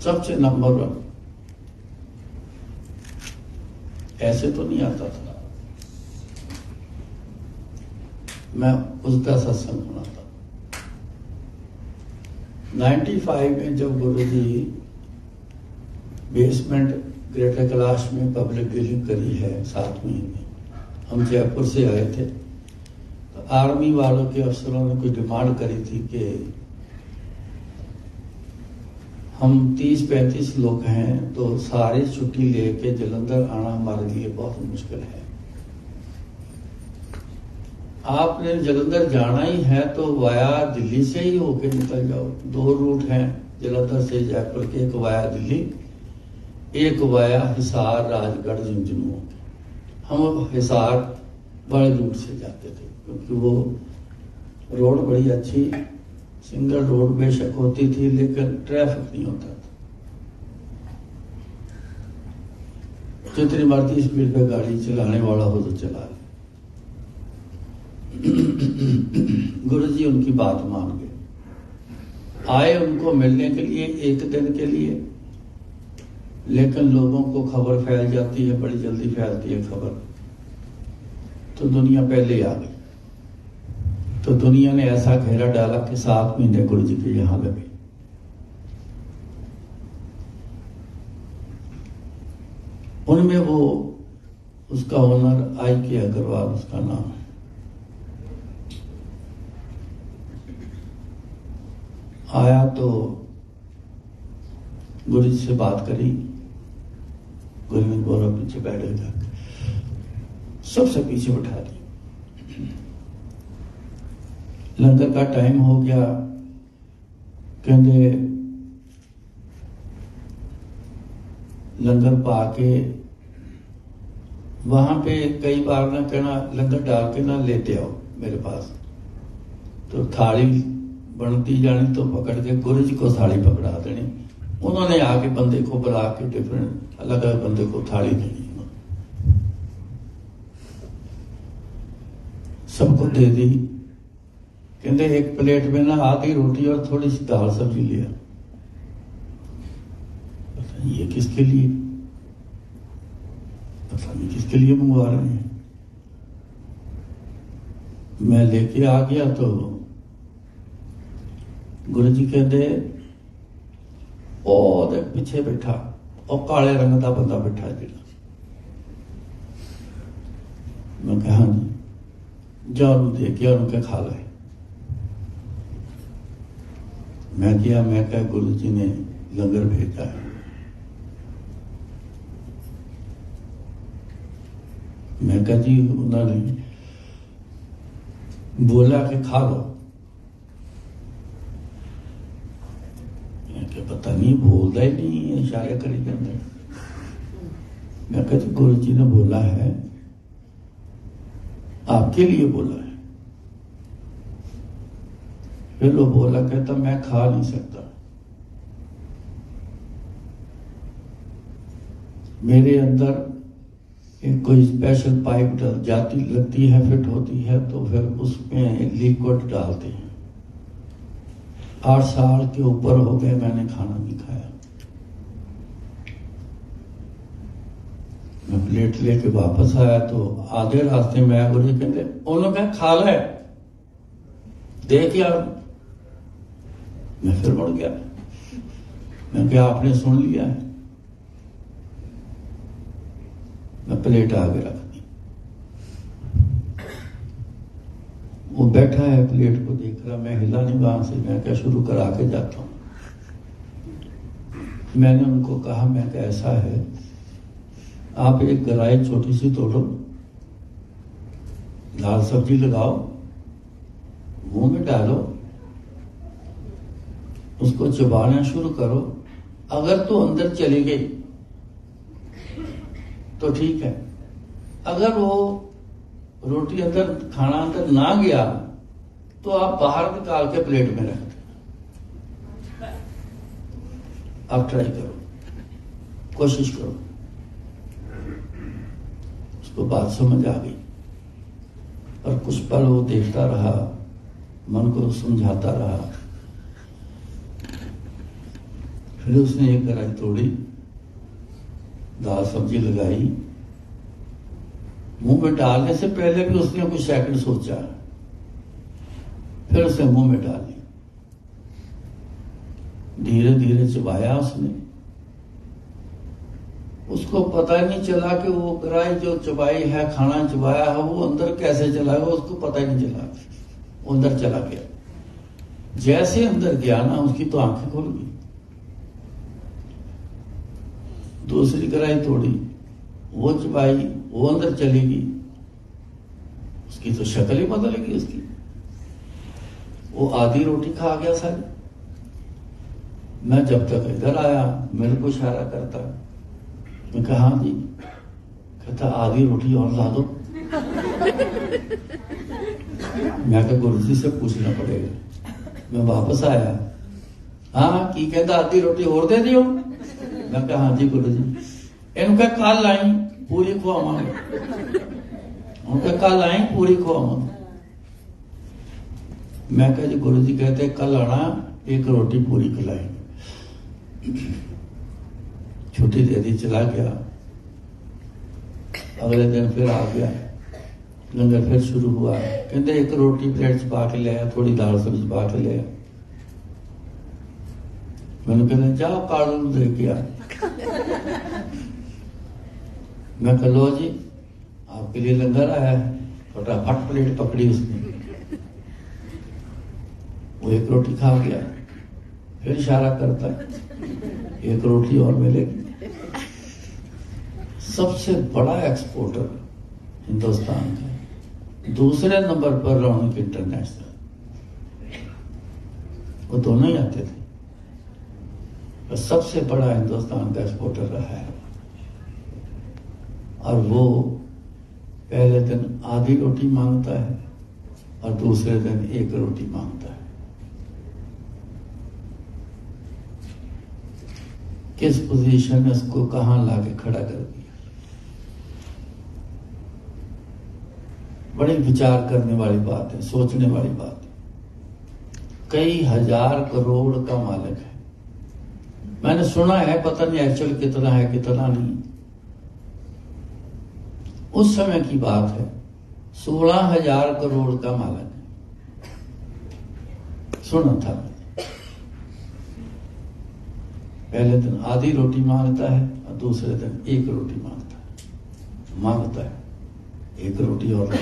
सबसे नंबर 1। ऐसे तो नहीं आता था। मैं उसका सत्संग सुना था 95 में, जब गुरु जी बेसमेंट ग्रेटर कैलाश में पब्लिक डीलिंग करी है 7 महीने। हम जयपुर से आए थे, तो आर्मी वालों के अफसरों ने कोई डिमांड करी थी कि हम 30-35 लोग हैं, तो सारी छुट्टी लेके जलंधर आना हमारे लिए बहुत मुश्किल है। आपने जलंधर जाना ही है तो वाया दिल्ली से ही होके निकल जाओ। 2 रूट हैं जलंधर से जयपुर के, एक वाया दिल्ली, एक वाया हिसार, राजगढ़, झुंझुनू। हम हिसार बड़े रूट से जाते थे, क्योंकि वो रोड बड़ी अच्छी सिंगल रोड बेशक होती थी, लेकिन ट्रैफिक नहीं होता था। जितनी मर्जी स्पीड पे गाड़ी चलाने वाला हो तो चला ले। गुरु जी उनकी बात मान गए, आए उनको मिलने के लिए 1 दिन के लिए, लेकिन लोगों को खबर फैल जाती है, बड़ी जल्दी फैलती है खबर, तो दुनिया पहले ही आ गई। तो दुनिया ने ऐसा घेरा डाला कि 7 महीने गुरु जी के यहां लगे। उनमें वो उसका ओनर I.K. अग्रवाल उसका नाम है, आया तो गुरु जी से बात करी। गुरु ने बोला पीछे बैठेगा, सबसे पीछे बैठा दी। लंगर का टाइम हो गया, कहते लंगर पाके वहां पे कई बार ना कहना लंगर डाल के ना लेते आओ मेरे पास, तो थाली बनती जानी तो पकड़ के गुरु जी को थाली पकड़ा देनी। उन्होंने आके बंदे को बुला के टिफिन अलग अलग बंदे को थाली देनी, सबको दे दी। कहते एक प्लेट में ना आधी रोटी और थोड़ी सी दाल सब्जी लिया। पता नहीं ये किसके लिए, पता नहीं किसके लिए मंगवा रहे हैं। मैं लेके आ गया तो गुरु जी कहते ओ देख पीछे बैठा और काले रंग का बंदा बैठा है जिहड़ा। मैं कहा हाँ जी, जाओ दे के उनके खा ले। मैं गया, मैं कहा गुरु जी ने लंगर भेजा है। मैं कहा जी उन्होंने बोला कि खा लो। मैं क्या पता नहीं, बोलता ही नहीं, इशारे करी जाता है। मैं कहा जी गुरु जी ने बोला है, आपके लिए बोला है। फिर वो बोला, कहता मैं खा नहीं सकता, मेरे अंदर एक कोई स्पेशल पाइप जाती लगती है, फिट होती है, तो फिर उसमें लिक्विड डालते हैं। 8 साल के ऊपर हो गए मैंने खाना नहीं खाया। मैं प्लेट लेके वापस आया तो आधे रास्ते में आया, गुरु जी कहते उन्होंने कहा खा ले, देख यार। मैं फिर मुड़ गया। मैं क्या आपने सुन लिया है? मैं प्लेट आगे रख दी। वो बैठा है, प्लेट को देख रहा, मैं हिला नहीं वहां से। मैं क्या शुरू करा के जाता हूं। मैंने उनको कहा, मैं क्या ऐसा है, आप एक गलाई छोटी सी तोड़ो, दाल सब्जी लगाओ, मुंह में डालो, उसको चबाना शुरू करो। अगर तो अंदर चली गई तो ठीक है, अगर वो रोटी अंदर, खाना अंदर ना गया तो आप बाहर निकाल के प्लेट में रख दो। आप ट्राई करो, कोशिश करो। उसको बात समझ आ गई और कुछ पल वो देखता रहा, मन को समझाता रहा। फिर उसने एक कढ़ाई तोड़ी, दाल सब्जी लगाई, मुंह में डालने से पहले भी उसने कुछ सेकंड सोचा, फिर उसने मुंह में डाल ली। धीरे धीरे चबाया उसने। उसको पता ही नहीं चला कि वो कढ़ाई जो चबाई है, खाना चबाया है, वो अंदर कैसे चला गया, उसको पता ही नहीं चला। वो अंदर चला गया। जैसे अंदर गया ना, उसकी तो आंखें खुल गई। दूसरी कढ़ाई तोड़ी, वो चबाई, वो अंदर चली गई। उसकी तो शक्ल ही बदल गई उसकी। वो आधी रोटी खा गया सारी। मैं जब तक इधर आया, मेरे को इशारा करता। मैं कहा हाँ जी। कहता आधी रोटी और ला दो। मैं कहा गुरु जी से पूछना पड़ेगा। मैं वापस आया, हाँ की कहता आधी रोटी और दे दियो। मैं कहा हाँ जी गुरु जी। इनका कल आई पूरी खुआवांगे, उनका कल आई पूरी खुआवांगे। मैं कहा जी गुरु जी कहते कल आना, एक रोटी पूरी खिलाई। छुट्टी दे दी, चला गया। अगले दिन फिर आ गया, लंगर फिर शुरू हुआ। कहते एक रोटी प्लेट च पा के ले आया, थोड़ी दाल सब्जी पा के ले आया। मैंने कहना जा कालू दे के आ। मैं कह लो जी आपके लिए लंगर आया है। फटाफट प्लेट पकड़ी उसने, वो एक रोटी खा गया। फिर इशारा करता है एक रोटी और मिलेगी। सबसे बड़ा एक्सपोर्टर हिंदुस्तान का, दूसरे नंबर पर रौनक इंटरनेशनल, वो दोनों ही आते थे। तो सबसे बड़ा हिंदुस्तान का एक्सपोर्टर रहा है। और वो पहले दिन आधी रोटी मांगता है और दूसरे दिन एक रोटी मांगता है। किस पोजीशन में उसको कहां लाके खड़ा कर दिया। बड़ी विचार करने वाली बात है, सोचने वाली बात है। कई हजार करोड़ का मालिक है। मैंने सुना है, पता नहीं एक्चुअल कितना है कितना नहीं। उस समय की बात है, 16,000 करोड़ का मालिक है, सुना था। पहले दिन आधी रोटी मांगता है और दूसरे दिन एक रोटी मांगता है एक रोटी और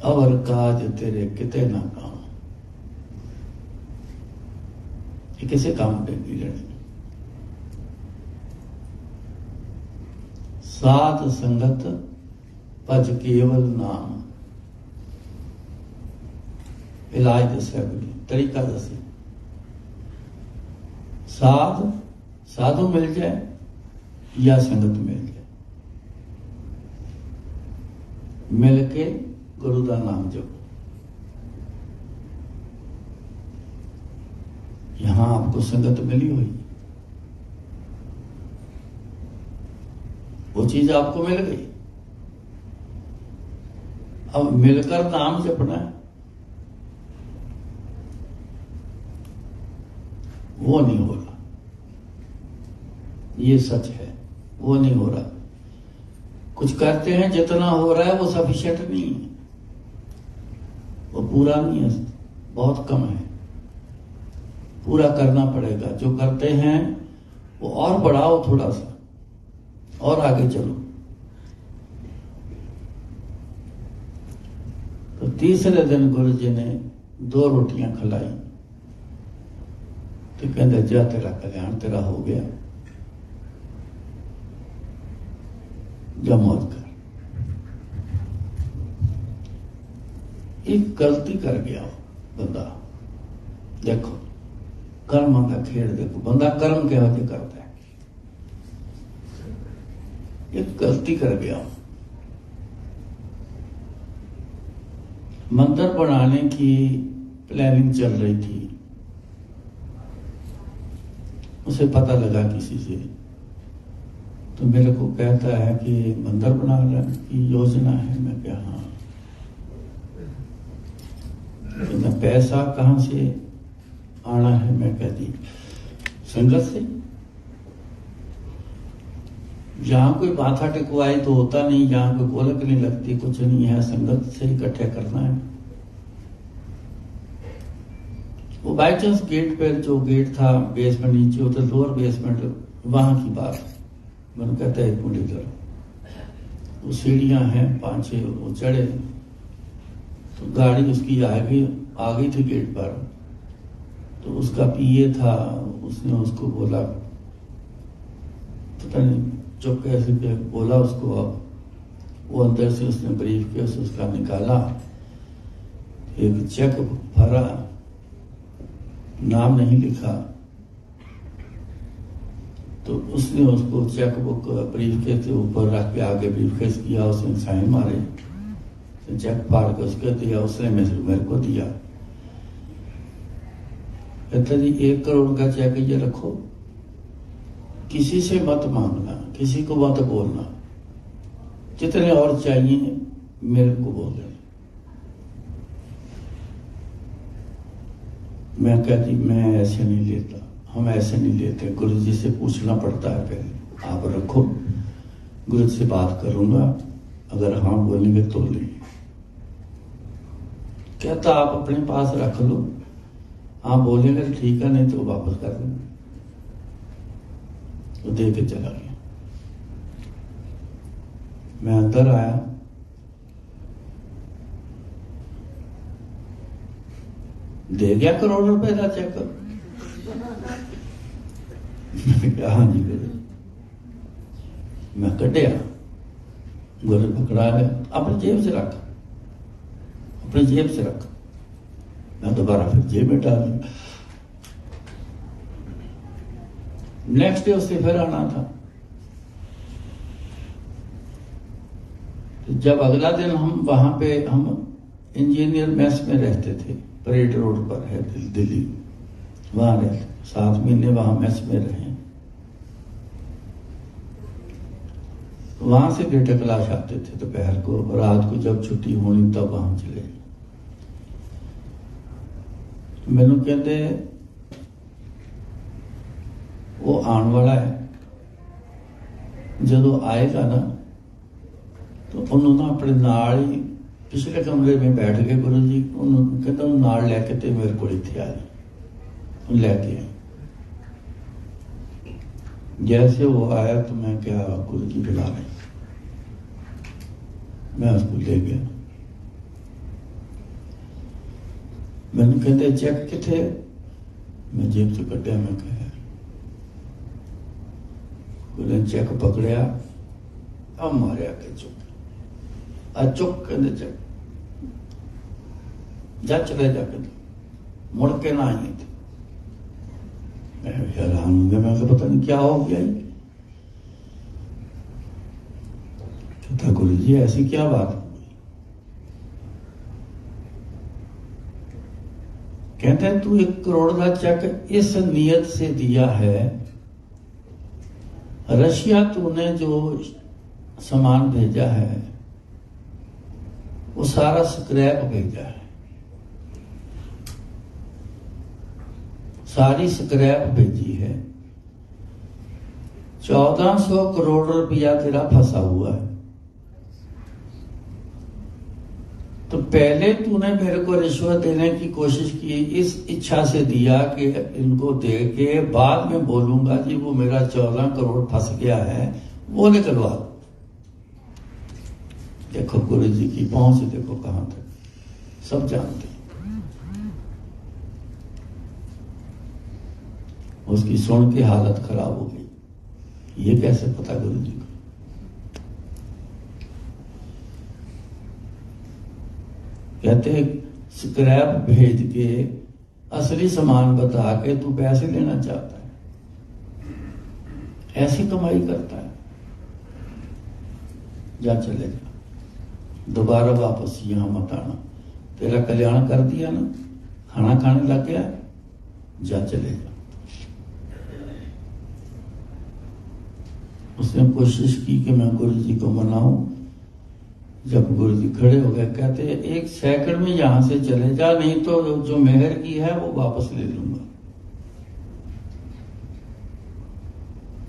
और काज तेरे किते ना काम, ये किसे काम पे गिरने। साध संगत भज केवल नाम, इलाज दसिया तरीका दसे। साधु मिल जाए या संगत मिल जाए, मिलके गुरु का नाम जपो। यहां आपको संगत मिली हुई, वो चीज आपको मिल गई। अब मिलकर नाम जपना है, वो नहीं हो रहा। ये सच है, वो नहीं हो रहा। कुछ करते हैं, जितना हो रहा है वो सफिशिएंट नहीं है, वो पूरा नहीं है, बहुत कम है। पूरा करना पड़ेगा। जो करते हैं वो और बढ़ाओ, थोड़ा सा और आगे चलो। तो तीसरे दिन गुरु जी ने 2 रोटियां खिलाई, तो कहते जा तेरा कल्याण तेरा हो गया, जा मौज कर। एक गलती कर गया बंदा, देखो कर्म का खेल देखो, बंदा कर्म क्या होते करता है। एक गलती कर गया, मंदिर बनाने की प्लानिंग चल रही थी। उसे पता लगा किसी से, तो मेरे को कहता है कि मंदिर बनाने की योजना है। मैं क्या, हाँ। तो पैसा कहां से आना है? मैं कहती संगत से। जहां कोई माथा टिकवाए तो होता नहीं, जहां कोई गोलक नहीं लगती, कुछ नहीं है, संगत से इकट्ठे करना है। वो बाई चांस गेट पर, जो गेट था बेसमेंट नीचे होता, लोअर बेसमेंट, वहां की बात। मैंने कहता है 1 मिनट इधर, वो सीढ़ियां हैं 5-6, वो चढ़े तो गाड़ी उसकी आ गई थी गेट पर। तो उसका पीए था, उसने उसको बोला, पता नहीं जो कैसे बोला उसको। अब वो अंदर से उसने ब्रीफ केस उसका निकाला, एक चेक भरा, नाम नहीं लिखा। तो उसने उसको चेक बुक ब्रीफ केस के ऊपर रख के आगे ब्रीफ केस किया, उसने साइन मारे, चेक फाड़ के उसके दिया, उसने मेरे को दिया। कहता जी 1 करोड़ का चेक ये रखो, किसी से मत मांगना, किसी को मत बोलना, जितने और चाहिए मेरे को बोल देना। मैं कहती मैं ऐसे नहीं लेता, हम ऐसे नहीं लेते, गुरु जी से पूछना पड़ता है पहले। आप रखो, गुरु से बात करूंगा, अगर हाँ बोलेंगे तो लेंगे। कहता आप अपने पास रख लो, हाँ बोलेंगे तो ठीक है, नहीं तो वापस कर देंगे। तो दे के चला गया। मैं अंदर आया, दे गया करोड़ रुपए का चेक। हाँ जी गुरु। मैं कटिया, गुरु पकड़ा है, अपनी जेब से रख, अपनी जेब से रख। मैं दोबारा फिर जेब में डाल दिया। नेक्स्ट डे उससे फिर आना था। तो जब अगला दिन हम वहां पे, हम इंजीनियर मेस में रहते थे, परेड रोड पर है दिल्ली, वहां रहे 7 महीने, वहां मेस में रहे। वहां से ग्रेटर कैलाश आते थे दोपहर को, रात को जब छुट्टी होनी तब वहां चले। मैनू कहते वो आने वाला है, जदों आएगा ना तो उन्होंने अपने नाल ही पिछले कमरे में बैठ गए गुरु जी, उन्होंने कहता नाल लैके ते मेरे को इत्थे आ जाए, लैके आए। जैसे वो आया तो मैं क्या गुरु जी बुला रहे, मैं उसको ले गया। मैंने कहते चेक किथे, मैं जेब से कटिया, मैं कहा उन्हें चेक पकड़िया, अब मारिया के चुक कहते चेक जा चले जाके मुड़ के ना आई थी। मैं हैरान हो गया, मैं पता नहीं क्या हो गया। कहता गुरु जी ऐसी क्या बात हो गई? कहते हैं तू 1 करोड़ का चेक इस नियत से दिया है, रशिया तूने जो सामान भेजा है वो सारा स्क्रैप भेजा है, सारी स्क्रैप भेजी है। 1400 करोड़ रुपया तेरा फंसा हुआ है। तो पहले तूने मेरे को रिश्वत देने की कोशिश की, इस इच्छा से दिया कि इनको दे के बाद में बोलूंगा जी वो मेरा 14 करोड़ फंस गया है, वो निकलवा। देखो गुरु जी की पहुंच देखो कहां तक, सब जानते। उसकी सुन के हालत खराब हो गई। ये कैसे पता गुरु जी को? कहते स्क्रैप भेज के असली सामान बता के तू पैसे लेना चाहता है, ऐसी कमाई करता है। जा चले जा, दोबारा वापस यहां मत आना। तेरा कल्याण कर दिया ना, खाना खाने लग गया, जा चले जा। उसने कोशिश की कि मैं गुरु जी को मनाऊं। जब गुरु जी खड़े हो गए, कहते 1 सेकंड में यहां से चले जा, नहीं तो जो मेहर की है वो वापस ले लूंगा।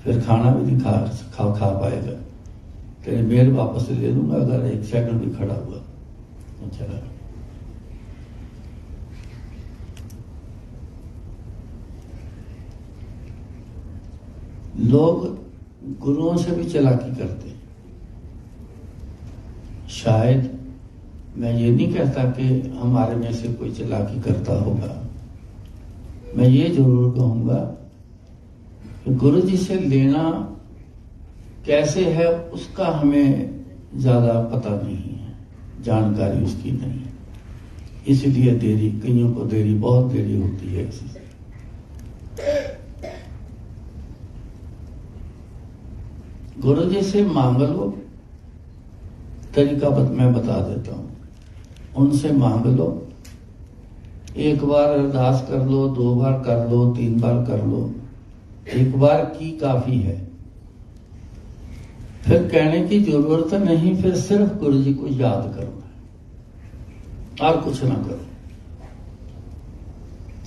फिर खाना भी नहीं खा पाएगा, तेरी मेहर वापस ले लूंगा अगर 1 सेकंड भी खड़ा हुआ। चला लोग गुरुओं से भी चालाकी करते हैं। शायद मैं ये नहीं कहता कि हमारे में से कोई चालाकी करता होगा, मैं ये जरूर कहूंगा कि गुरु जी से लेना कैसे है उसका हमें ज्यादा पता नहीं है, जानकारी उसकी नहीं है, इसलिए देरी, कईयों को देरी, बहुत देरी होती है इसी से। गुरु जी से मांग लो, तरीका मैं बता देता हूं। उनसे मांग लो, 1 बार अरदास कर लो, 2 बार कर लो, 3 बार कर लो, 1 बार की काफी है। फिर कहने की जरूरत नहीं, फिर सिर्फ गुरु जी को याद करना और कुछ ना करो।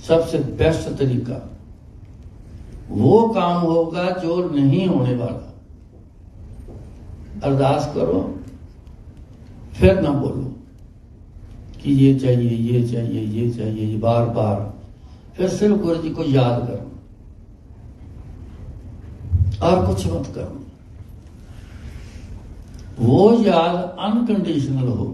सबसे बेस्ट तरीका वो काम होगा जो नहीं होने वाला। अरदास करो, फिर ना बोलो कि ये चाहिए, ये चाहिए, ये चाहिए, बार बार। फिर सिर्फ गुरु जी को याद करो और कुछ मत करो। वो याद अनकंडीशनल हो,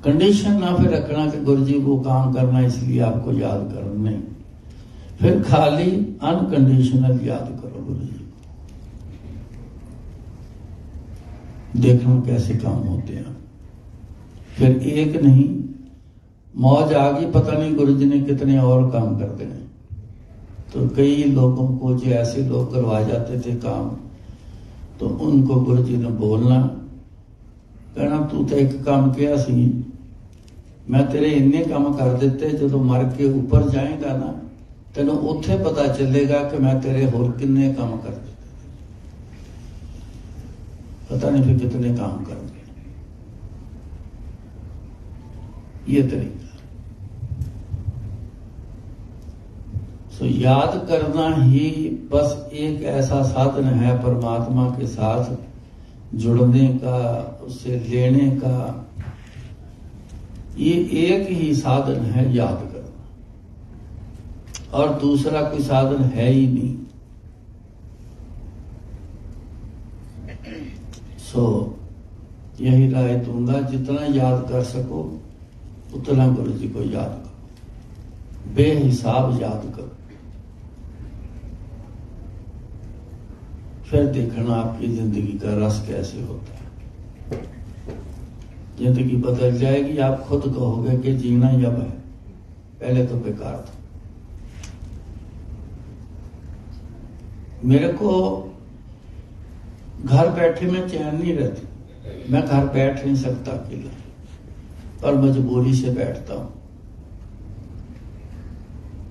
कंडीशन ना फिर रखना कि गुरु जी वो काम करना इसलिए आपको याद करना, नहीं। फिर खाली अनकंडीशनल याद करो गुरु जी। देखना कैसे काम होते हैं। फिर एक नहीं, मौज आ गई, पता नहीं गुरु जी ने कितने और काम कर देने। तो कई लोगों को जो ऐसे लोग करवा जाते थे काम, तो उनको गुरु जी ने बोलना, कहना तू तो एक काम किया सी, मैं तेरे इन्ने काम कर दिते, जो मर के ऊपर जाएगा ना तेनों उत्थे पता चलेगा कि मैं तेरे होर किन्ने काम कर दिते, पता नहीं फिर कितने काम कर दिए। ये तरीका। सो याद करना ही बस एक ऐसा साधन है परमात्मा के साथ जुड़ने का, उससे लेने का। ये एक ही साधन है याद करना, और दूसरा कोई साधन है ही नहीं। सो यही राय दूंगा, जितना याद कर सको उतना गुरु जी को याद करो, बेहिसाब याद करो, फिर देखना आपकी जिंदगी का रस कैसे होता है। जिंदगी बदल जाएगी, आप खुद कहोगे कि जीना ही अब है, पहले तो बेकार था। मेरे को घर बैठे में चैन नहीं रहती, मैं घर बैठ नहीं सकता अकेला, पर मजबूरी से बैठता हूं।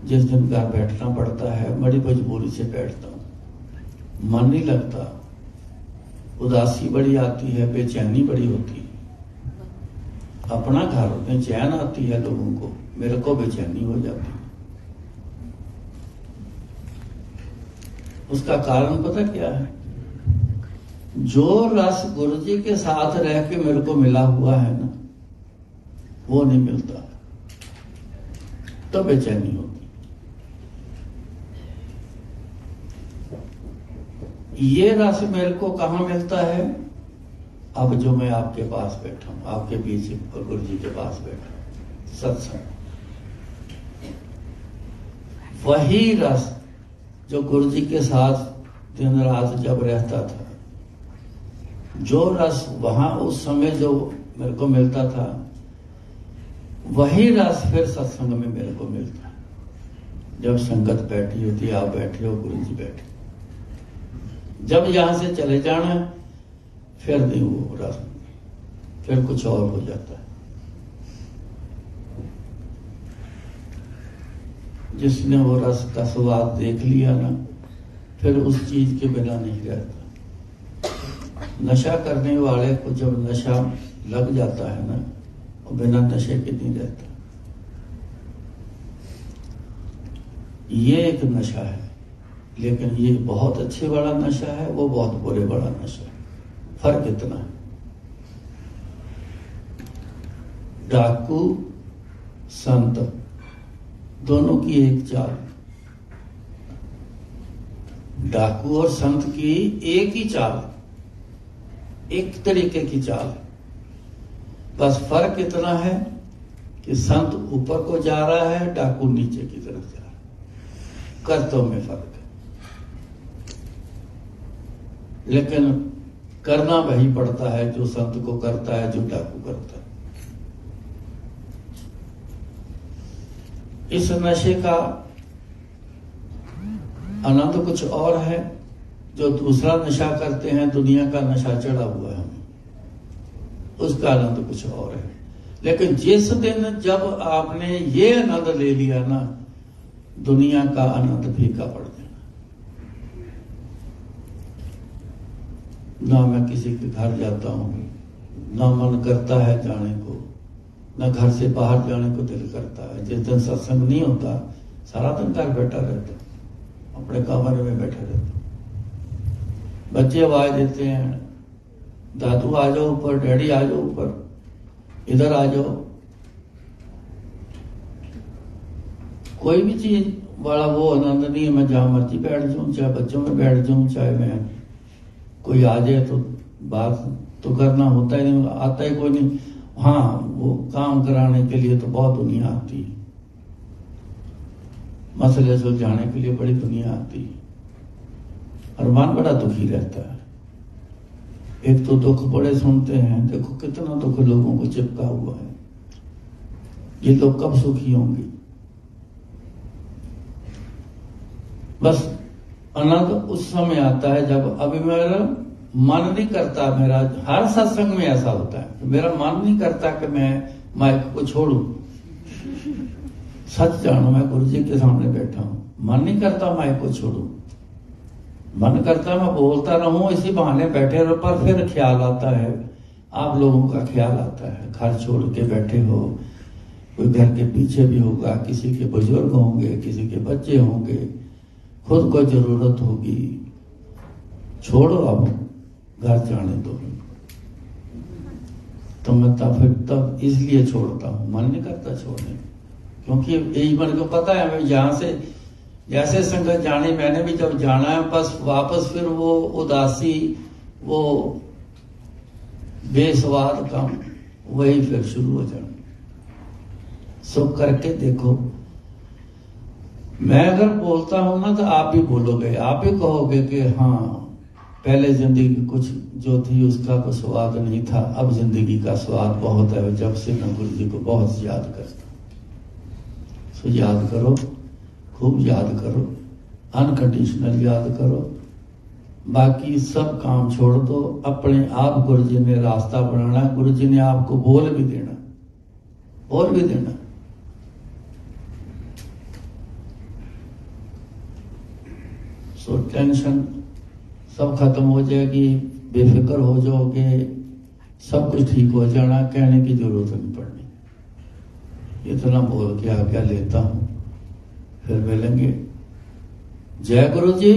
जिस दिन घर बैठना पड़ता है बड़ी मजबूरी से बैठता हूं, मन नहीं लगता, उदासी बड़ी आती है, बेचैनी बड़ी होती है। अपना घर में चैन आती है लोगों को, मेरे को बेचैनी हो जाती है। उसका कारण पता क्या है? जो रस गुरु जी के साथ रह के मेरे को मिला हुआ है ना, वो नहीं मिलता, तो बेचैनी होती। ये रस मेरे को कहां मिलता है? अब जो मैं आपके पास बैठा हूं, आपके बीच गुरु जी के पास बैठा हूं, सत्संग। वही रस जो गुरु जी के साथ दिन रात जब रहता था, जो रस वहां उस समय जो मेरे को मिलता था, वही रस फिर सत्संग में मेरे को मिलता है। जब संगत बैठी होती है, आप बैठे हो, गुरु जी बैठे, जब यहां से चले जाना फिर नहीं वो रस, फिर कुछ और हो जाता है। जिसने वो रस का स्वाद देख लिया ना, फिर उस चीज के बिना नहीं रहता। नशा करने वाले को जब नशा लग जाता है ना, वो बिना नशे के नहीं रहता। ये एक नशा है, लेकिन ये बहुत अच्छे वाला नशा है, वो बहुत बुरे वाला नशा है। फर्क इतना है। डाकू संत दोनों की एक चाल, डाकू और संत की एक ही चाल, एक तरीके की चाल। बस फर्क इतना है कि संत ऊपर को जा रहा है, डाकू नीचे की तरफ जा रहा है। कर्तव्य में फर्क है, लेकिन करना वही पड़ता है जो संत को करता है, जो डाकू करता है। इस नशे का आनंद कुछ और है, जो दूसरा नशा करते हैं, दुनिया का नशा चढ़ा हुआ है हमें, उसका आनंद कुछ और है। लेकिन जिस दिन जब आपने ये आनंद ले लिया ना, दुनिया का आनंद फीका पड़ जाना। ना मैं किसी के घर जाता हूं, ना मन करता है जाने को, ना घर से बाहर जाने को दिल करता है। जिस दिन सत्संग नहीं होता, सारा दिन घर बैठा रहता, अपने कमरे में बैठे रहता। बच्चे आवाज देते हैं, दादू आ जाओ ऊपर, डैडी आ जाओ ऊपर, इधर आ जाओ। कोई भी चीज वाला वो आनंद नहीं है। मैं जहां मर्जी बैठ जाऊं, चाहे बच्चों में बैठ जाऊं, चाहे मैं कोई आ जाए तो बात तो करना होता ही नहीं, आता ही कोई नहीं। हाँ, वो काम कराने के लिए तो बहुत दुनिया आती है, मसले सुलझाने के लिए बड़ी दुनिया आती है, और मन बड़ा दुखी रहता है। एक तो दुख बड़े सुनते हैं, देखो कितना दुख लोगों को चिपका हुआ है। ये लोग कब सुखी होंगे? बस आनंद उस समय आता है जब अभी मेरा मन नहीं करता। मेरा हर सत्संग में ऐसा होता है, मेरा मन नहीं करता कि मैं माइक को छोड़ू। सच जानो, मैं गुरु जी के सामने बैठा हूं, मन नहीं करता माइक को छोड़ू, मन करता मैं बोलता रहूं, इसी बहाने बैठे रहो। पर फिर ख्याल आता है, आप लोगों का ख्याल आता है, घर छोड़ के बैठे हो, कोई घर के पीछे भी होगा, किसी के बुजुर्ग होंगे, किसी के बच्चे होंगे, खुद को जरूरत होगी, छोड़ो अब, घर जाने दो। तो मैं तब इसलिए छोड़ता हूं, मन नहीं करता छोड़ने, क्योंकि यही मन को पता है मैं यहां से जैसे संगत जानी, मैंने भी जब जाना है, बस वापस फिर वो उदासी, वो बेसवाद काम वही फिर शुरू हो जाना। सो करके देखो, मैं अगर बोलता हूं ना तो आप भी बोलोगे, आप भी कहोगे कि हाँ पहले जिंदगी कुछ जो थी उसका तो स्वाद नहीं था, अब जिंदगी का स्वाद बहुत है, जब से मैं गुरु जी को बहुत याद करता हूं। सो याद करो, खूब याद करो, अनकंडीशनल याद करो, बाकी सब काम छोड़ दो। अपने आप गुरु जी ने रास्ता बनाना, गुरु जी ने आपको बोल भी देना, बोल भी देना। सो टेंशन सब खत्म हो जाएगी, बेफिक्र हो जाओगे, सब कुछ ठीक हो जाना, कहने की जरूरत नहीं पड़नी। इतना बोल के आज्ञा लेता हूं, फिर मिलेंगे। जय गुरु जी।